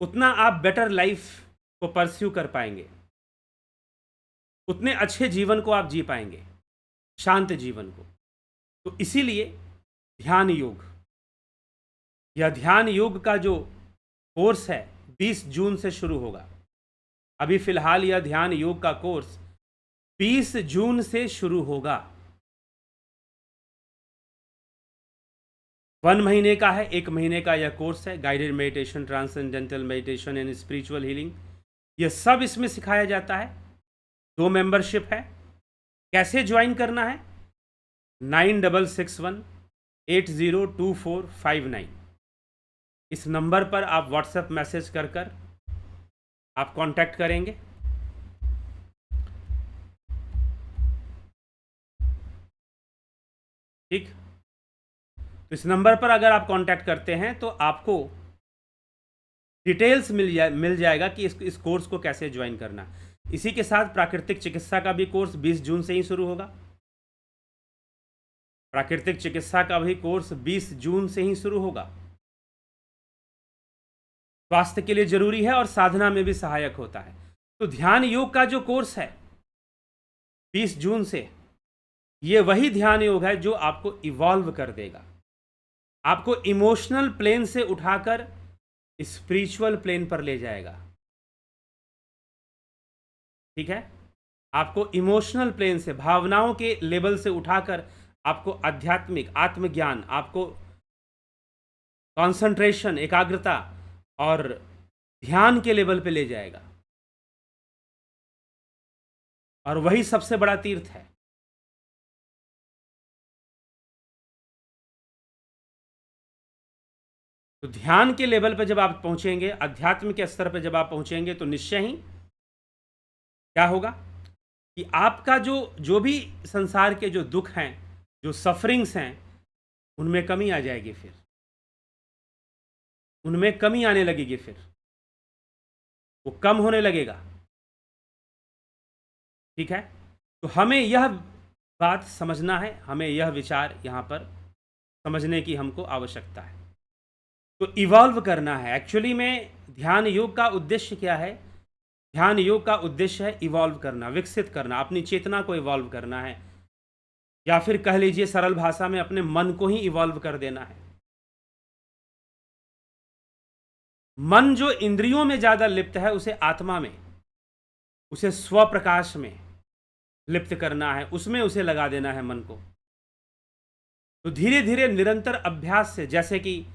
उतना आप बेटर लाइफ को परस्यू कर पाएंगे, उतने अच्छे जीवन को आप जी पाएंगे, शांत जीवन को। तो इसीलिए ध्यान योग, यह ध्यान योग का जो कोर्स है 20 जून से शुरू होगा। अभी फिलहाल यह ध्यान योग का कोर्स 20 जून से शुरू होगा। 1 महीने का है, 1 महीने का यह कोर्स है। Guided meditation, transcendental meditation and spiritual healing, यह सब इसमें सिखाया जाता है। 2 मेंबरशिप है। कैसे ज्वाइन करना है? 9661802459 इस नंबर पर आप व्हाट्सएप मैसेज कर आप कांटेक्ट करेंगे। ठीक, तो इस नंबर पर अगर आप कांटेक्ट करते हैं तो आपको डिटेल्स मिल जाएगा कि इस कोर्स को कैसे ज्वाइन करना। इसी के साथ प्राकृतिक चिकित्सा का भी कोर्स 20 जून से ही शुरू होगा। प्राकृतिक चिकित्सा का भी कोर्स 20 जून से ही शुरू होगा। स्वास्थ्य के लिए जरूरी है और साधना में भी सहायक होता है। तो ध्यान योग का जो कोर्स है 20 जून से, ये वही ध्यान योग है जो आपको इवॉल्व कर देगा, आपको इमोशनल प्लेन से उठाकर स्पिरिचुअल प्लेन पर ले जाएगा। ठीक है, आपको इमोशनल प्लेन से, भावनाओं के लेवल से उठाकर आपको आध्यात्मिक आत्मज्ञान, आपको कंसंट्रेशन, एकाग्रता और ध्यान के लेवल पे ले जाएगा। और वही सबसे बड़ा तीर्थ है। तो ध्यान के लेवल पे जब आप पहुंचेंगे, अध्यात्म के स्तर पे जब आप पहुंचेंगे, तो निश्चय ही क्या होगा कि आपका जो भी संसार के जो दुख हैं, जो सफरिंग्स हैं, उनमें कमी आ जाएगी। फिर उनमें कमी आने लगेगी, फिर वो कम होने लगेगा। ठीक है, तो हमें यह बात समझना है, हमें यह विचार यहाँ पर समझने की हमको आवश्यकता है। तो इवॉल्व करना है। एक्चुअली में ध्यान योग का उद्देश्य क्या है? ध्यान योग का उद्देश्य है इवॉल्व करना, विकसित करना, अपनी चेतना को इवॉल्व करना है, या फिर कह लीजिए सरल भाषा में अपने मन को ही इवॉल्व कर देना है। मन जो इंद्रियों में ज्यादा लिप्त है, उसे आत्मा में, उसे स्व प्रकाश में लिप्त करना है, उसमें उसे लगा देना है मन को। तो धीरे धीरे निरंतर अभ्यास से, जैसे कि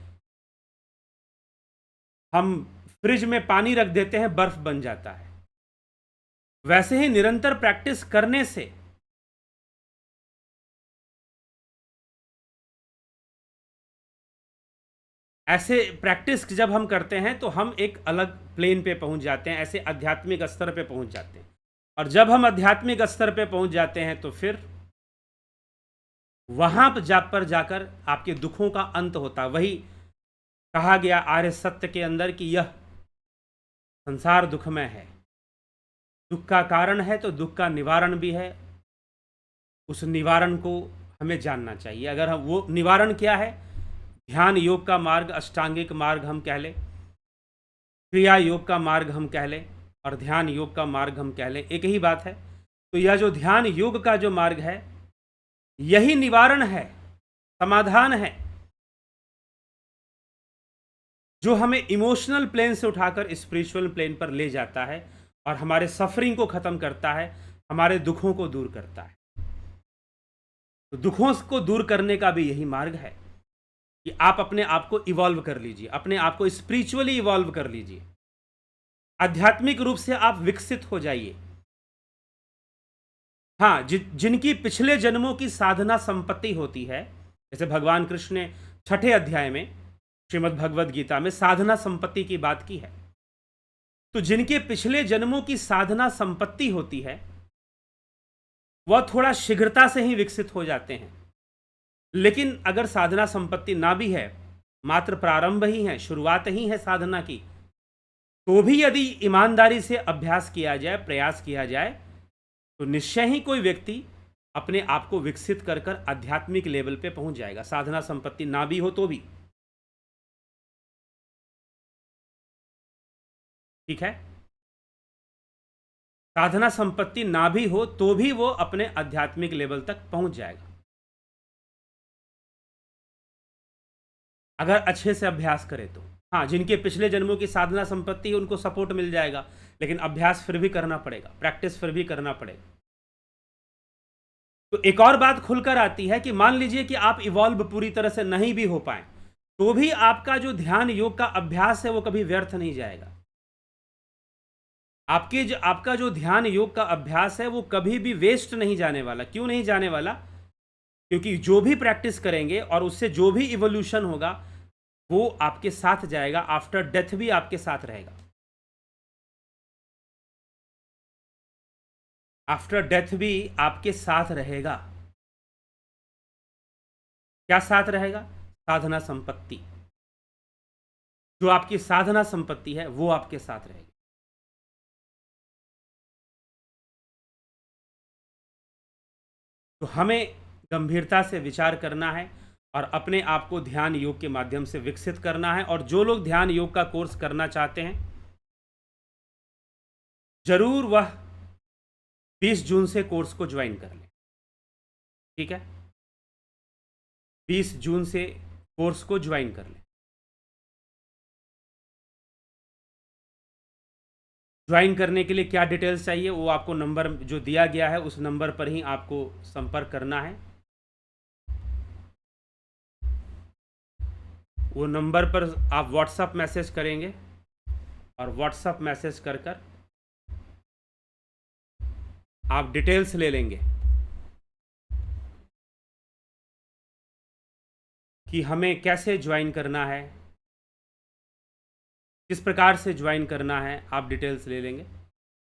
हम फ्रिज में पानी रख देते हैं, बर्फ बन जाता है, वैसे ही निरंतर प्रैक्टिस करने से ऐसे प्रैक्टिस जब हम करते हैं तो हम एक अलग प्लेन पे पहुंच जाते हैं, ऐसे आध्यात्मिक स्तर पे पहुंच जाते हैं। और जब हम आध्यात्मिक स्तर पे पहुंच जाते हैं तो फिर वहां पर जाकर आपके दुखों का अंत होता। वही कहा गया आर्य सत्य के अंदर कि यह संसार दुखमय है, दुख का कारण है तो दुख का निवारण भी है। उस निवारण को हमें जानना चाहिए। अगर हम वो निवारण क्या है, ध्यान योग का मार्ग, अष्टांगिक मार्ग हम कह लें, क्रिया योग का मार्ग हम कह लें, और ध्यान योग का मार्ग हम कह लें, एक ही बात है। तो यह जो ध्यान योग का जो मार्ग है, यही निवारण है, समाधान है, जो हमें इमोशनल प्लेन से उठाकर स्पिरिचुअल प्लेन पर ले जाता है और हमारे सफरिंग को खत्म करता है, हमारे दुखों को दूर करता है। तो दुखों को दूर करने का भी यही मार्ग है कि आप अपने आप को इवॉल्व कर लीजिए, अपने आप को स्पिरिचुअली इवॉल्व कर लीजिए, आध्यात्मिक रूप से आप विकसित हो जाइए। हाँ, जिनकी पिछले जन्मों की साधना संपत्ति होती है, जैसे भगवान कृष्ण ने 6ठे अध्याय में श्रीमद् भगवद गीता में साधना संपत्ति की बात की है। तो जिनके पिछले जन्मों की साधना संपत्ति होती है, वह थोड़ा शीघ्रता से ही विकसित हो जाते हैं। लेकिन अगर साधना संपत्ति ना भी है, मात्र प्रारंभ ही है, शुरुआत ही है साधना की, तो भी यदि ईमानदारी से अभ्यास किया जाए, प्रयास किया जाए, तो निश्चय ही कोई व्यक्ति अपने आप को विकसित कर कर आध्यात्मिक लेवल पे पहुंच जाएगा, साधना संपत्ति ना भी हो तो भी। ठीक है, साधना संपत्ति ना भी हो तो भी वो अपने आध्यात्मिक लेवल तक पहुंच जाएगा, अगर अच्छे से अभ्यास करे तो। हाँ, जिनके पिछले जन्मों की साधना संपत्ति है उनको सपोर्ट मिल जाएगा, लेकिन अभ्यास फिर भी करना पड़ेगा, प्रैक्टिस फिर भी करना पड़ेगा। तो एक और बात खुलकर आती है कि मान लीजिए कि आप इवॉल्व पूरी तरह से नहीं भी हो पाए, तो भी आपका जो ध्यान योग का अभ्यास है वो कभी व्यर्थ नहीं जाएगा। आपका जो ध्यान योग का अभ्यास है वो कभी भी वेस्ट नहीं जाने वाला। क्यों नहीं जाने वाला? क्योंकि जो भी प्रैक्टिस करेंगे और उससे जो भी इवोल्यूशन होगा वो आपके साथ जाएगा, आफ्टर डेथ भी आपके साथ रहेगा। आफ्टर डेथ भी आपके साथ रहेगा। क्या साथ रहेगा? साधना संपत्ति। जो आपकी साधना संपत्ति है वो आपके साथ रहेगी। तो हमें गंभीरता से विचार करना है और अपने आप को ध्यान योग के माध्यम से विकसित करना है। और जो लोग ध्यान योग का कोर्स करना चाहते हैं, जरूर वह 20 जून से कोर्स को ज्वाइन कर लें। ठीक है, 20 जून से कोर्स को ज्वाइन कर लें। ज्वाइन करने के लिए क्या डिटेल्स चाहिए वो आपको नंबर जो दिया गया है उस नंबर पर ही आपको संपर्क करना है। वो नंबर पर आप व्हाट्सएप मैसेज करेंगे और व्हाट्सएप मैसेज कर कर आप डिटेल्स ले लेंगे कि हमें कैसे ज्वाइन करना है, किस प्रकार से ज्वाइन करना है, आप डिटेल्स ले लेंगे।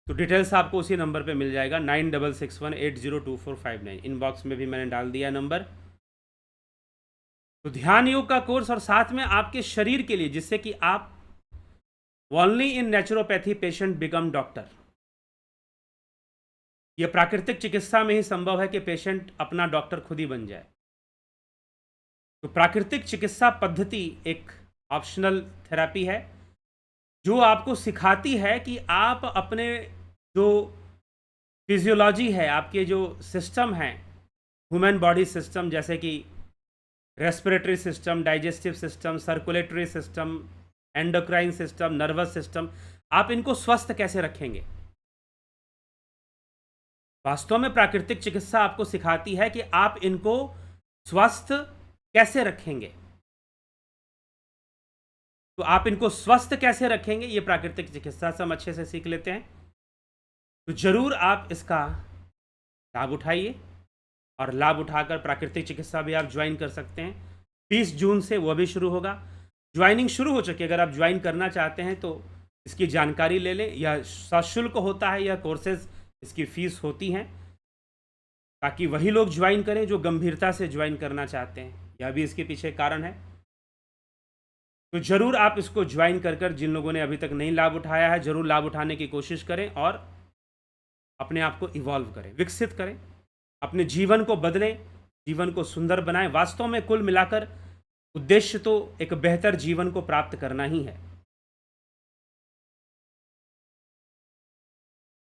तो डिटेल्स आपको उसी नंबर पे मिल जाएगा 9661802459। इनबॉक्स में भी मैंने डाल दिया नंबर। तो ध्यान योग का कोर्स और साथ में आपके शरीर के लिए, जिससे कि आप only in naturopathy patient become doctor. यह प्राकृतिक चिकित्सा में ही संभव है कि पेशेंट अपना डॉक्टर खुद ही बन जाए। तो प्राकृतिक चिकित्सा पद्धति एक ऑप्शनल थेरेपी है जो आपको सिखाती है कि आप अपने जो फिजियोलॉजी है, आपके जो सिस्टम हैं, ह्यूमन बॉडी सिस्टम, जैसे कि respiratory system, digestive system, circulatory system, endocrine system, nervous system, आप इनको स्वस्थ कैसे रखेंगे। वास्तव में प्राकृतिक चिकित्सा आपको सिखाती है कि आप इनको स्वस्थ कैसे रखेंगे। तो आप इनको स्वस्थ कैसे रखेंगे ये प्राकृतिक चिकित्सा से हम अच्छे से सीख लेते हैं। तो जरूर आप इसका लाभ उठाइए और लाभ उठाकर प्राकृतिक चिकित्सा भी आप ज्वाइन कर सकते हैं। 20 जून से वह भी शुरू होगा। ज्वाइनिंग शुरू हो चुकी है। अगर आप ज्वाइन करना चाहते हैं तो इसकी जानकारी ले लें। यह सशुल्क होता है, यह कोर्सेज, इसकी फीस होती हैं। ताकि वही लोग ज्वाइन करें जो गंभीरता से ज्वाइन करना चाहते हैं। यह भी इसके पीछे कारण है। तो ज़रूर आप इसको ज्वाइन कर जिन लोगों ने अभी तक नहीं लाभ उठाया है, ज़रूर लाभ उठाने की कोशिश करें और अपने आप को इवॉल्व करें, विकसित करें, अपने जीवन को बदलें, जीवन को सुंदर बनाएं। वास्तव में कुल मिलाकर उद्देश्य तो एक बेहतर जीवन को प्राप्त करना ही है।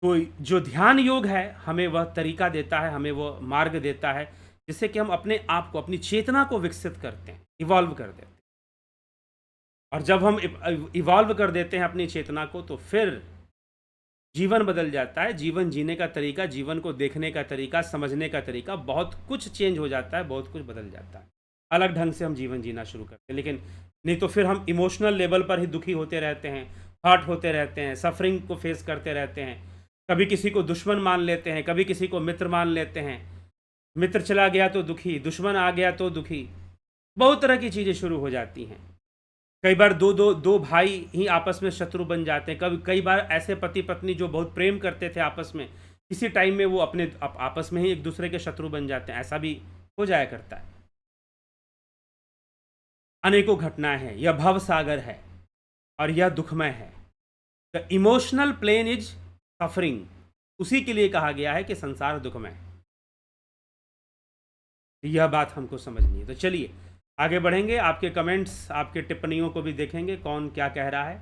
तो जो ध्यान योग है हमें वह तरीका देता है, हमें वह मार्ग देता है जिससे कि हम अपने आप को, अपनी चेतना को विकसित करते हैं, इवॉल्व कर देते हैं। और जब हम इवॉल्व कर देते हैं अपनी चेतना को तो फिर जीवन बदल जाता है। जीवन जीने का तरीका, जीवन को देखने का तरीका, समझने का तरीका, बहुत कुछ चेंज हो जाता है, बहुत कुछ बदल जाता है। अलग ढंग से हम जीवन जीना शुरू करते हैं। लेकिन नहीं तो फिर हम इमोशनल लेवल पर ही दुखी होते रहते हैं, हर्ट होते रहते हैं, सफरिंग को फेस करते रहते हैं। कभी किसी को दुश्मन मान लेते हैं, कभी किसी को मित्र मान लेते हैं। मित्र चला गया तो दुखी, दुश्मन आ गया तो दुखी, बहुत तरह की चीज़ें शुरू हो जाती हैं। कई बार दो भाई ही आपस में शत्रु बन जाते हैं। कई बार ऐसे पति पत्नी जो बहुत प्रेम करते थे आपस में, किसी टाइम में वो अपने आपस में ही एक दूसरे के शत्रु बन जाते हैं। ऐसा भी हो जाया करता है। अनेकों घटनाएं हैं। यह भव सागर है और यह दुखमय है। The emotional plane is suffering. उसी के लिए कहा गया है कि संसार दुखमय है। यह बात हमको समझनी है। तो चलिए आगे बढ़ेंगे। आपके कमेंट्स, आपके टिप्पणियों को भी देखेंगे कौन क्या कह रहा है।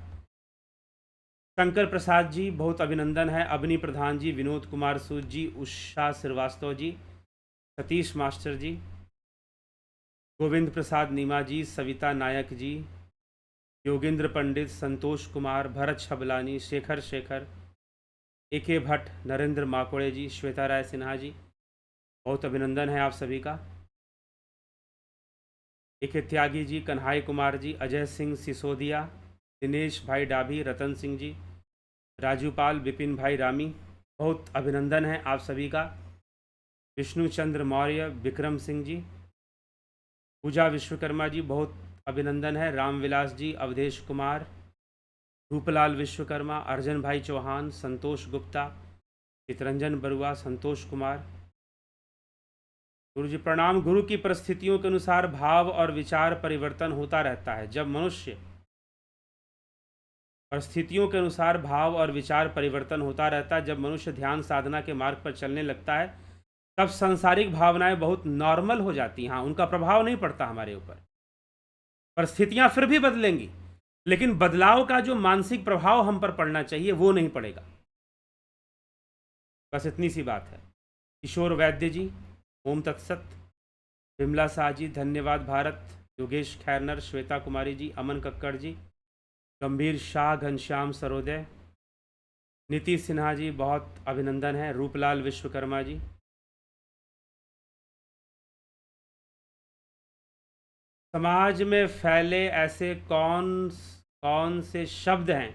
शंकर प्रसाद जी बहुत अभिनंदन है। अवनी प्रधान जी, विनोद कुमार सूद जी, उषा श्रीवास्तव जी, सतीश मास्टर जी, गोविंद प्रसाद नीमा जी, सविता नायक जी, योगेंद्र पंडित, संतोष कुमार, भरत छबलानी, शेखर, AK भट्ट, नरेंद्र माकोड़े जी, श्वेता राय सिन्हा जी, बहुत अभिनंदन है आप सभी का। AK त्यागी जी, कन्हाई कुमार जी, अजय सिंह सिसोदिया, दिनेश भाई डाभी, रतन सिंह जी, राजूपाल, विपिन भाई रामी, बहुत अभिनंदन है आप सभी का। विष्णु चंद्र मौर्य, विक्रम सिंह जी, पूजा विश्वकर्मा जी, बहुत अभिनंदन है। रामविलास जी, अवधेश कुमार, रूपलाल विश्वकर्मा, अर्जन भाई चौहान, संतोष गुप्ता, चितरंजन बरुआ, संतोष कुमार। गुरु जी प्रणाम। गुरु की परिस्थितियों के अनुसार भाव और विचार परिवर्तन होता रहता है। जब मनुष्य परिस्थितियों के अनुसार भाव और विचार परिवर्तन होता रहता है, जब मनुष्य ध्यान साधना के मार्ग पर चलने लगता है, तब सांसारिक भावनाएं बहुत नॉर्मल हो जाती हैं। हाँ, उनका प्रभाव नहीं पड़ता हमारे ऊपर। परिस्थितियां फिर भी बदलेंगी, लेकिन बदलाव का जो मानसिक प्रभाव हम पर पड़ना चाहिए वो नहीं पड़ेगा। बस इतनी सी बात है। किशोर वैद्य जी, ओम तत्सत। विमला शाह जी, धन्यवाद भारत। योगेश खैरनर, श्वेता कुमारी जी, अमन कक्कड़ जी, गंभीर शाह, घनश्याम सरोदय, नीति सिन्हा जी, बहुत अभिनंदन है। रूपलाल विश्वकर्मा जी। समाज में फैले ऐसे कौन से शब्द हैं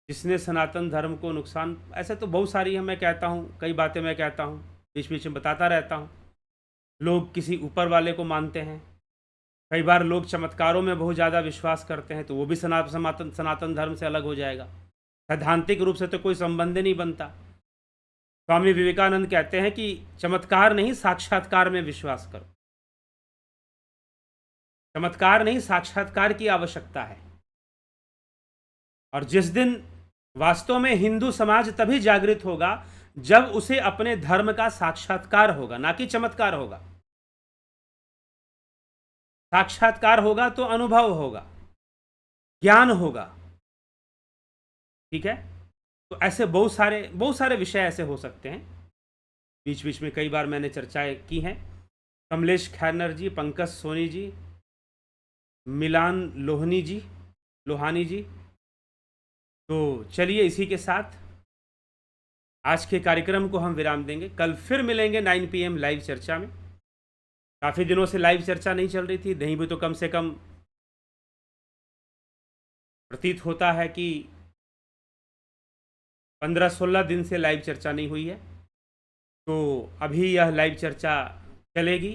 जिसने सनातन धर्म को नुकसान? ऐसे तो बहुत सारी हैं। मैं कहता हूँ, कई बातें मैं कहता हूँ, बीच बीच में बताता रहता हूँ। लोग किसी ऊपर वाले को मानते हैं। कई बार लोग चमत्कारों में बहुत ज़्यादा विश्वास करते हैं, तो वो भी सनातन धर्म से अलग हो जाएगा। सैद्धांतिक रूप से तो कोई संबंध नहीं बनता। स्वामी विवेकानंद कहते हैं कि चमत्कार नहीं, साक्षात्कार में विश्वास करो। चमत्कार नहीं, साक्षात्कार की आवश्यकता है। और जिस दिन वास्तव में हिंदू समाज तभी जागृत होगा जब उसे अपने धर्म का साक्षात्कार होगा, ना कि चमत्कार होगा। साक्षात्कार होगा तो अनुभव होगा, ज्ञान होगा। ठीक है। तो ऐसे बहुत सारे विषय ऐसे हो सकते हैं। बीच बीच में कई बार मैंने चर्चाएं की हैं। कमलेश खैरनर जी, पंकज सोनी जी, मिलान लोहानी जी। तो चलिए इसी के साथ आज के कार्यक्रम को हम विराम देंगे। कल फिर मिलेंगे 9 PM लाइव चर्चा में। काफ़ी दिनों से लाइव चर्चा नहीं चल रही थी, नहीं भी तो कम से कम प्रतीत होता है कि 15-16 दिन से लाइव चर्चा नहीं हुई है। तो अभी यह लाइव चर्चा चलेगी।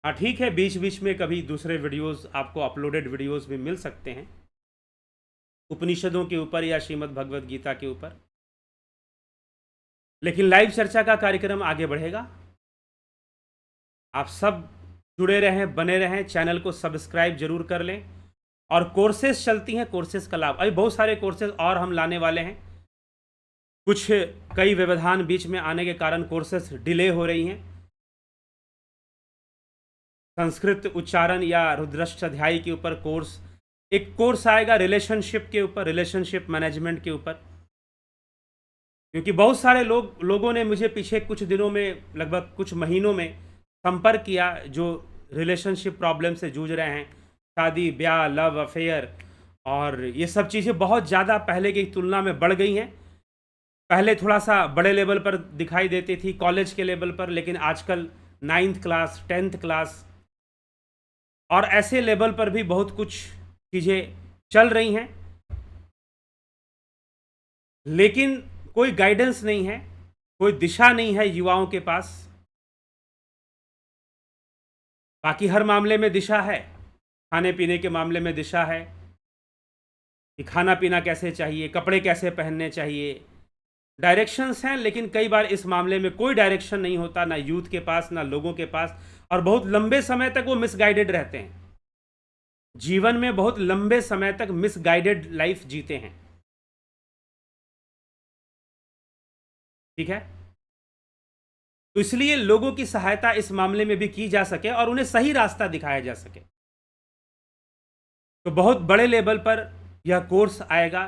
हाँ ठीक है, बीच बीच में कभी दूसरे वीडियोस आपको अपलोडेड वीडियोस भी मिल सकते हैं, उपनिषदों के ऊपर या श्रीमद् भगवद गीता के ऊपर। लेकिन लाइव चर्चा का कार्यक्रम आगे बढ़ेगा। आप सब जुड़े रहें, बने रहें, चैनल को सब्सक्राइब जरूर कर लें। और कोर्सेज चलती हैं, कोर्सेज का लाभ, अभी बहुत सारे कोर्सेज और हम लाने वाले हैं। कुछ कई व्यवधान बीच में आने के कारण कोर्सेज डिले हो रही हैं। संस्कृत उच्चारण या रुद्राष्टाध्यायी के ऊपर कोर्स, एक कोर्स आएगा रिलेशनशिप के ऊपर, रिलेशनशिप मैनेजमेंट के ऊपर। क्योंकि बहुत सारे लोगों ने मुझे पीछे कुछ दिनों में, लगभग कुछ महीनों में संपर्क किया, जो रिलेशनशिप प्रॉब्लम से जूझ रहे हैं, शादी ब्याह, लव अफेयर, और ये सब चीज़ें बहुत ज़्यादा पहले की तुलना में बढ़ गई हैं। पहले थोड़ा सा बड़े लेवल पर दिखाई देती थी, कॉलेज के लेवल पर, लेकिन आजकल 9th क्लास, 10th क्लास और ऐसे लेवल पर भी बहुत कुछ चीज़ें चल रही हैं, लेकिन कोई गाइडेंस नहीं है, कोई दिशा नहीं है युवाओं के पास। बाकी हर मामले में दिशा है, खाने पीने के मामले में दिशा है कि खाना पीना कैसे चाहिए, कपड़े कैसे पहनने चाहिए, डायरेक्शंस हैं, लेकिन कई बार इस मामले में कोई डायरेक्शन नहीं होता, ना यूथ के पास, ना लोगों के पास, और बहुत लंबे समय तक वो मिसगाइडेड रहते हैं। जीवन में बहुत लंबे समय तक मिसगाइडेड लाइफ जीते हैं। ठीक है, तो इसलिए लोगों की सहायता इस मामले में भी की जा सके और उन्हें सही रास्ता दिखाया जा सके, तो बहुत बड़े लेवल पर यह कोर्स आएगा।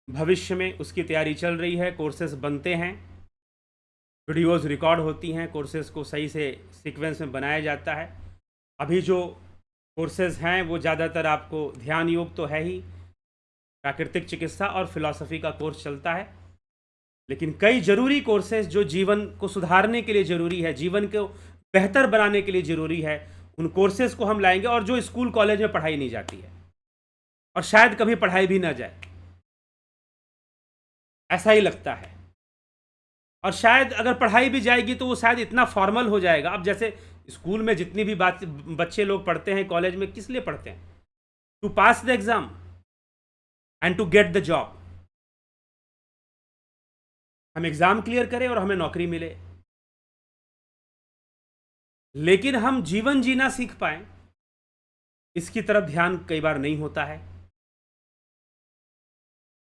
भविष्य में उसकी तैयारी चल रही है, कोर्सेज बनते हैं, वीडियोस रिकॉर्ड होती हैं, कोर्सेज को सही से सीक्वेंस में बनाया जाता है। अभी जो कोर्सेज हैं वो ज़्यादातर आपको ध्यान योग तो है ही, प्राकृतिक चिकित्सा और फिलॉसफी का कोर्स चलता है, लेकिन कई ज़रूरी कोर्सेज जो जीवन को सुधारने के लिए ज़रूरी है, जीवन को बेहतर बनाने के लिए ज़रूरी है, उन कोर्सेज को हम लाएंगे, और जो स्कूल कॉलेज में पढ़ाई नहीं जाती है और शायद कभी पढ़ाई भी ना जाए, ऐसा ही लगता है। और शायद अगर पढ़ाई भी जाएगी तो वो शायद इतना फॉर्मल हो जाएगा। अब जैसे स्कूल में जितनी भी बात बच्चे लोग पढ़ते हैं, कॉलेज में किस लिए पढ़ते हैं? To pass the exam and to get the job. हम एग्जाम क्लियर करें और हमें नौकरी मिले, लेकिन हम जीवन जीना सीख पाएं, इसकी तरफ ध्यान कई बार नहीं होता है।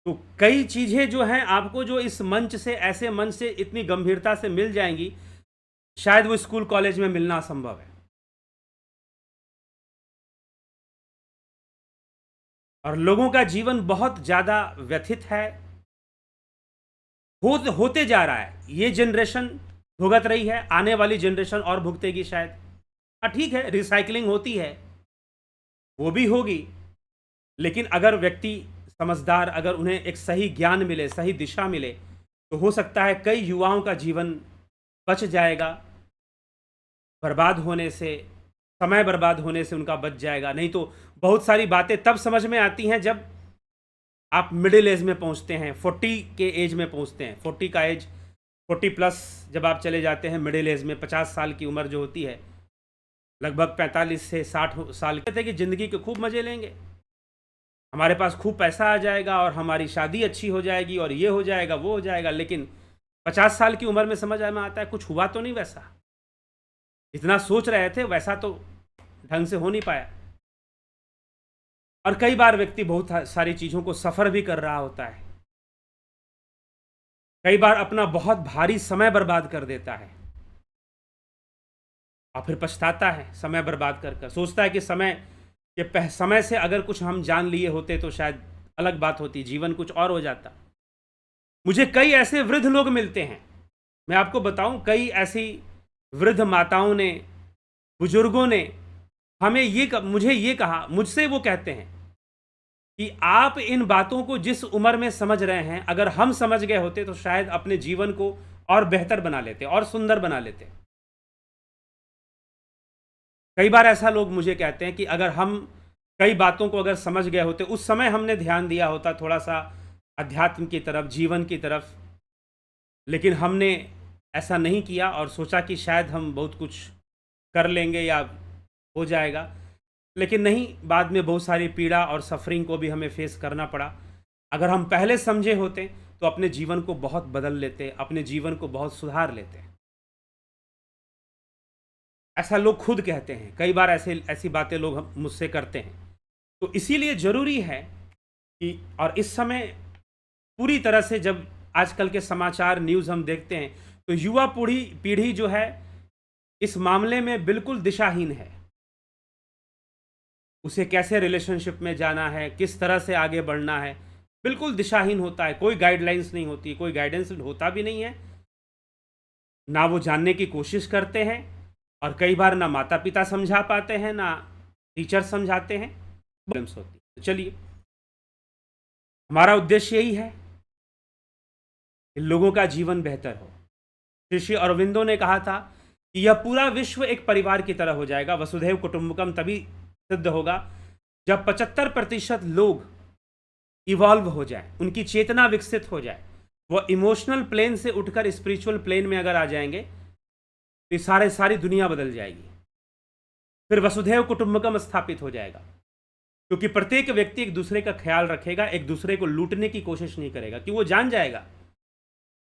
तो कई चीज़ें जो हैं आपको, जो इस मंच से, ऐसे मंच से इतनी गंभीरता से मिल जाएंगी, शायद वो स्कूल कॉलेज में मिलना असंभव है। और लोगों का जीवन बहुत ज़्यादा व्यथित है, होते जा रहा है। ये जनरेशन भुगत रही है, आने वाली जनरेशन और भुगतेगी शायद। हाँ ठीक है, रिसाइकलिंग होती है, वो भी होगी, लेकिन अगर व्यक्ति समझदार, अगर उन्हें एक सही ज्ञान मिले, सही दिशा मिले, तो हो सकता है कई युवाओं का जीवन बच जाएगा, बर्बाद होने से, समय बर्बाद होने से उनका बच जाएगा। नहीं तो बहुत सारी बातें तब समझ में आती हैं जब आप मिडिल एज में पहुंचते हैं, 40 के एज में पहुंचते हैं। 40 का एज, 40 प्लस जब आप चले जाते हैं मिडिल एज में, 50 साल की उम्र जो होती है, लगभग 45 से 60 साल, कहते हैं कि ज़िंदगी के खूब मज़े लेंगे, हमारे पास खूब पैसा आ जाएगा और हमारी शादी अच्छी हो जाएगी और ये हो जाएगा, वो हो जाएगा। लेकिन 50 साल की उम्र में समझ में आता है कुछ हुआ तो नहीं वैसा, जितना सोच रहे थे वैसा तो ढंग से हो नहीं पाया। और कई बार व्यक्ति बहुत सारी चीज़ों को सफ़र भी कर रहा होता है, कई बार अपना बहुत भारी समय बर्बाद कर देता है और फिर पछताता है समय बर्बाद कर सोचता है कि समय से अगर कुछ हम जान लिए होते तो शायद अलग बात होती, जीवन कुछ और हो जाता। मुझे कई ऐसे वृद्ध लोग मिलते हैं, मैं आपको बताऊं, कई ऐसी वृद्ध माताओं ने, बुजुर्गों ने मुझे ये कहा, मुझसे वो कहते हैं कि आप इन बातों को जिस उम्र में समझ रहे हैं, अगर हम समझ गए होते तो शायद अपने जीवन को और बेहतर बना लेते और सुंदर बना लेते। कई बार ऐसा लोग मुझे कहते हैं कि अगर हम कई बातों को अगर समझ गए होते, उस समय हमने ध्यान दिया होता थोड़ा सा अध्यात्म की तरफ, जीवन की तरफ, लेकिन हमने ऐसा नहीं किया और सोचा कि शायद हम बहुत कुछ कर लेंगे या हो जाएगा, लेकिन नहीं, बाद में बहुत सारी पीड़ा और सफरिंग को भी हमें फेस करना पड़ा। अगर हम पहले समझे होते तो अपने जीवन को बहुत बदल लेते हैं, अपने जीवन को बहुत सुधार लेते हैं। ऐसा लोग खुद कहते हैं, कई बार ऐसी बातें लोग मुझसे करते हैं। तो इसीलिए ज़रूरी है कि, और इस समय पूरी तरह से जब आजकल के समाचार न्यूज़ हम देखते हैं तो युवा पीढ़ी जो है इस मामले में बिल्कुल दिशाहीन है। उसे कैसे रिलेशनशिप में जाना है, किस तरह से आगे बढ़ना है, बिल्कुल दिशाहीन होता है। कोई गाइडलाइंस नहीं होती, कोई गाइडेंस होता भी नहीं है, ना वो जानने की कोशिश करते हैं, और कई बार ना माता पिता समझा पाते हैं, ना टीचर समझाते हैं, प्रॉब्लम्स होती है। चलिए, हमारा उद्देश्य यही है कि लोगों का जीवन बेहतर हो। श्री अरविंदो ने कहा था कि यह पूरा विश्व एक परिवार की तरह हो जाएगा, वसुधैव कुटुंबकम तभी सिद्ध होगा जब 75% लोग इवॉल्व हो जाए, उनकी चेतना विकसित हो जाए, वो इमोशनल प्लेन से उठकर स्पिरिचुअल प्लेन में अगर आ जाएंगे तो सारी दुनिया बदल जाएगी। फिर वसुधैव कुटुंबकम स्थापित हो जाएगा, क्योंकि प्रत्येक व्यक्ति एक दूसरे का ख्याल रखेगा, एक दूसरे को लूटने की कोशिश नहीं करेगा, कि वो जान जाएगा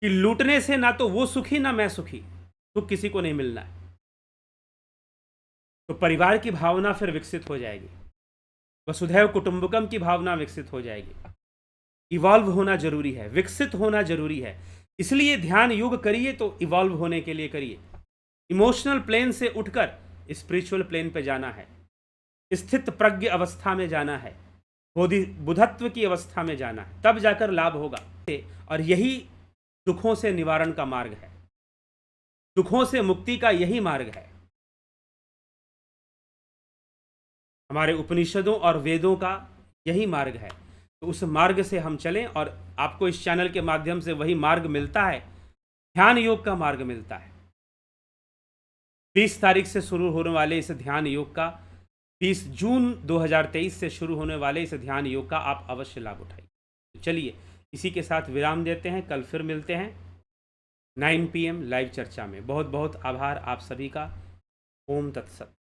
कि लूटने से ना तो वो सुखी ना मैं सुखी, सुख किसी को नहीं मिलना है। तो परिवार की भावना फिर विकसित हो जाएगी, वसुधैव कुटुंबकम की भावना विकसित हो जाएगी। इवॉल्व होना जरूरी है, विकसित होना जरूरी है। इसलिए ध्यान योग करिए तो इवॉल्व होने के लिए करिए। इमोशनल प्लेन से उठकर स्पिरिचुअल प्लेन पे जाना है, स्थित प्रज्ञ अवस्था में जाना है, बुद्धत्व की अवस्था में जाना है, तब जाकर लाभ होगा। और यही दुखों से निवारण का मार्ग है, दुखों से मुक्ति का यही मार्ग है। हमारे उपनिषदों और वेदों का यही मार्ग है। तो उस मार्ग से हम चलें, और आपको इस चैनल के माध्यम से वही मार्ग मिलता है, ध्यान योग का मार्ग मिलता है। 20 तारीख से शुरू होने वाले इस ध्यान योग का, 20 जून 2023 से शुरू होने वाले इस ध्यान योग का आप अवश्य लाभ उठाइए। चलिए, इसी के साथ विराम देते हैं, कल फिर मिलते हैं 9 PM लाइव चर्चा में। बहुत बहुत आभार आप सभी का। ओम तत्सत।